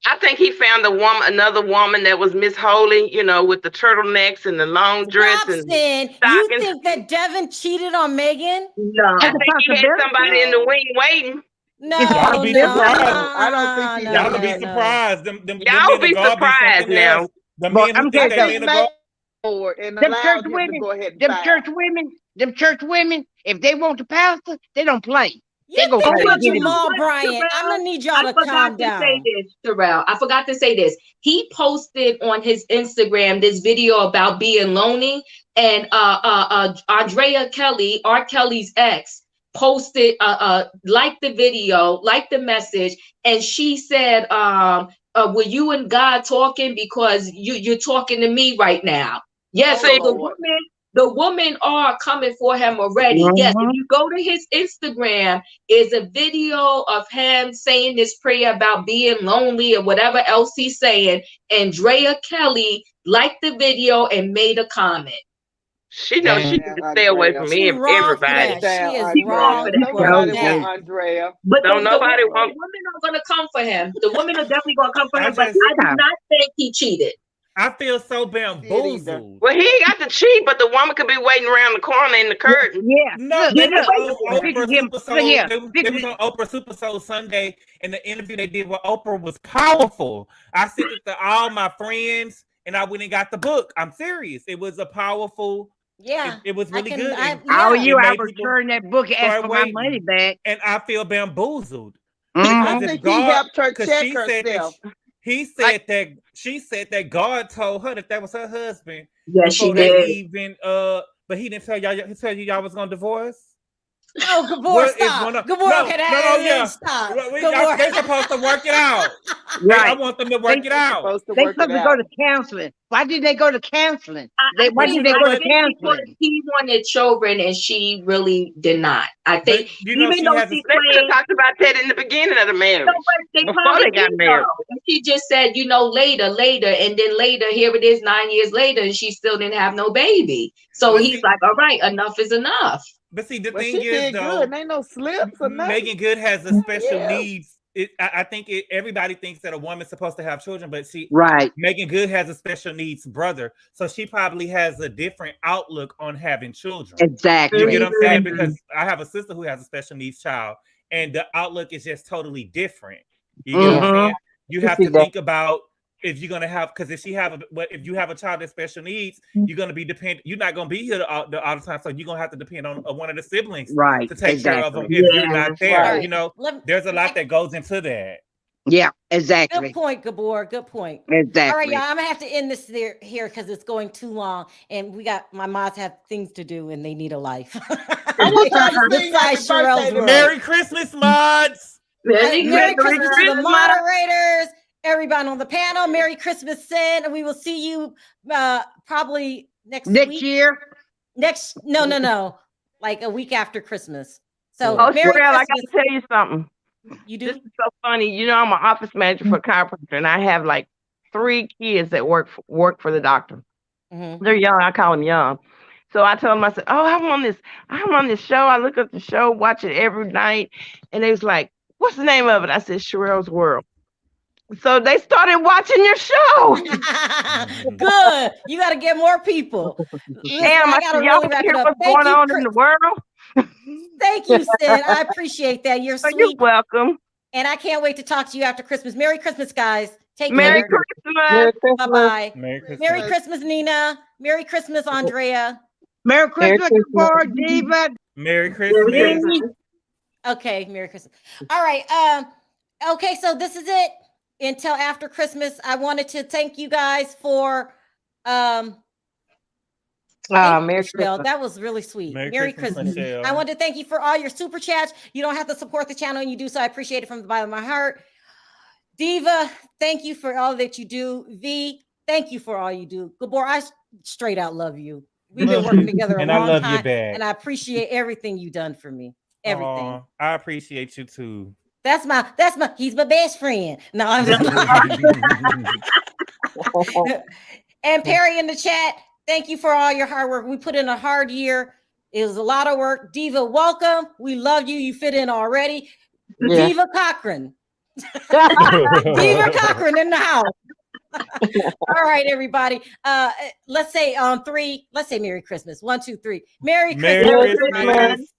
I think he found another woman that was Miss Holy, you know, with the turtlenecks and the long dress and stockings. You think that Devin cheated on Megan? No, I think he had somebody in the wing waiting. No, y'all be surprised. I don't think y'all will be surprised. Y'all will be surprised now. The men who think they in the them church women, if they want the pastor, they don't play. They go think try you're to get him. Jamal Bryant. I'm gonna need y'all to calm down. Say this, Sharrell. I forgot to say this. He posted on his Instagram this video about being lonely, and Andrea Kelly, R. Kelly's ex, posted liked the video, liked the message, and she said, were you and God talking, because you're talking to me right now? Yes, so the women are coming for him already. Mm-hmm. Yes, if you go to his Instagram, is a video of him saying this prayer about being lonely or whatever else he's saying. Andrea Kelly liked the video and made a comment. She knows she needs to stay away from everybody. She is wrong for that. Andrea. But don't nobody want. The women are going to come for him. The women are definitely going to come for him. But I do not think he cheated. I feel so bamboozled. Well, he ain't got to cheat, but the woman could be waiting around the corner in the curtain. Yeah. No, they was on Oprah Super Soul. Yeah. They was on Oprah Super Soul Sunday, and the interview they did with Oprah was powerful. I sent it to all my friends, and I went and got the book. I'm serious. It was a powerful. Yeah, it was really good. I returned that book and asked for my money back. And I feel bamboozled. I think he helped her check herself. He said that she said that God told her that was her husband. Yes, she did. Even but he didn't tell y'all. He tell you y'all was gonna divorce. No, Gabor, stop. Gabor, stop. They're supposed to work it out. Right. I want them to work it out. They're supposed to go to counseling. Why did they go to counseling? Why did they go to counseling? He wanted children, and she really did not. I think even though they talked about that in the beginning of the marriage. Before they got married. And she just said, later, and then later, here it is 9 years later, and she still didn't have no baby. So he's like, all right, enough is enough. But see, the thing is, though, good. Ain't no slips or nothing. Megan Good has a special needs. I think everybody thinks that a woman's supposed to have children, but Megan Good has a special needs brother, so she probably has a different outlook on having children. Exactly. You get what I'm saying? Because I have a sister who has a special needs child, and the outlook is just totally different. You get what I'm saying? You have to think about if you're gonna have, because if you have a child with special needs, you're gonna be dependent. You're not gonna be here all the time, so you're gonna have to depend on one of the siblings to take care of them if you're not there. There's a lot that goes into that. Yeah, exactly. Good point, Gabor. Good point. Exactly. All right, y'all. I'm gonna have to end this here because it's going too long, and my mods have things to do, and they need a life. Merry Christmas, mods. Merry Christmas to the moderators. Everybody on the panel, Merry Christmas, Sin, and we will see you probably next year. No, like a week after Christmas. So, Merry Christmas. I got to tell you something. You do? This is so funny. I'm an office manager for a chiropractor, and I have like 3 kids that work for the doctor. Mm-hmm. They're young. I call them young. So I told them, I said, "Oh, I'm on this show. I look up the show, watch it every night," and they was like, "What's the name of it?" I said, "Sharrell's World." So they started watching your show. Good. You got to get more people. Damn, I said, y'all really hear what's going on in the world? Thank you, Sid. I appreciate that. You're sweet. You're welcome. And I can't wait to talk to you after Christmas. Merry Christmas, guys. Take Merry care. Christmas. Bye-bye. Merry Christmas, Nina. Merry Christmas, Andrea. Merry Christmas, Diva. Merry Christmas. Okay, Merry Christmas. All right. Okay, so this is it. Until after Christmas, I wanted to thank you guys for Merry Christmas. That was really sweet. Merry Christmas. I want to thank you for all your super chats. You don't have to support the channel, and you do so. I appreciate it from the bottom of my heart. Diva, thank you for all that you do. V, thank you for all you do. Gabor, I straight out love you. We've been working together a long time, and I appreciate everything you've done for me. Everything. I appreciate you too. He's my best friend. No, I'm just And Perry in the chat, thank you for all your hard work. We put in a hard year. It was a lot of work. Diva, welcome. We love you. You fit in already. Yeah. Diva Cochran. Diva Cochran in the house. All right, everybody. Let's say on 3. Let's say Merry Christmas. 1, 2, 3. Merry Christmas. Merry Christmas.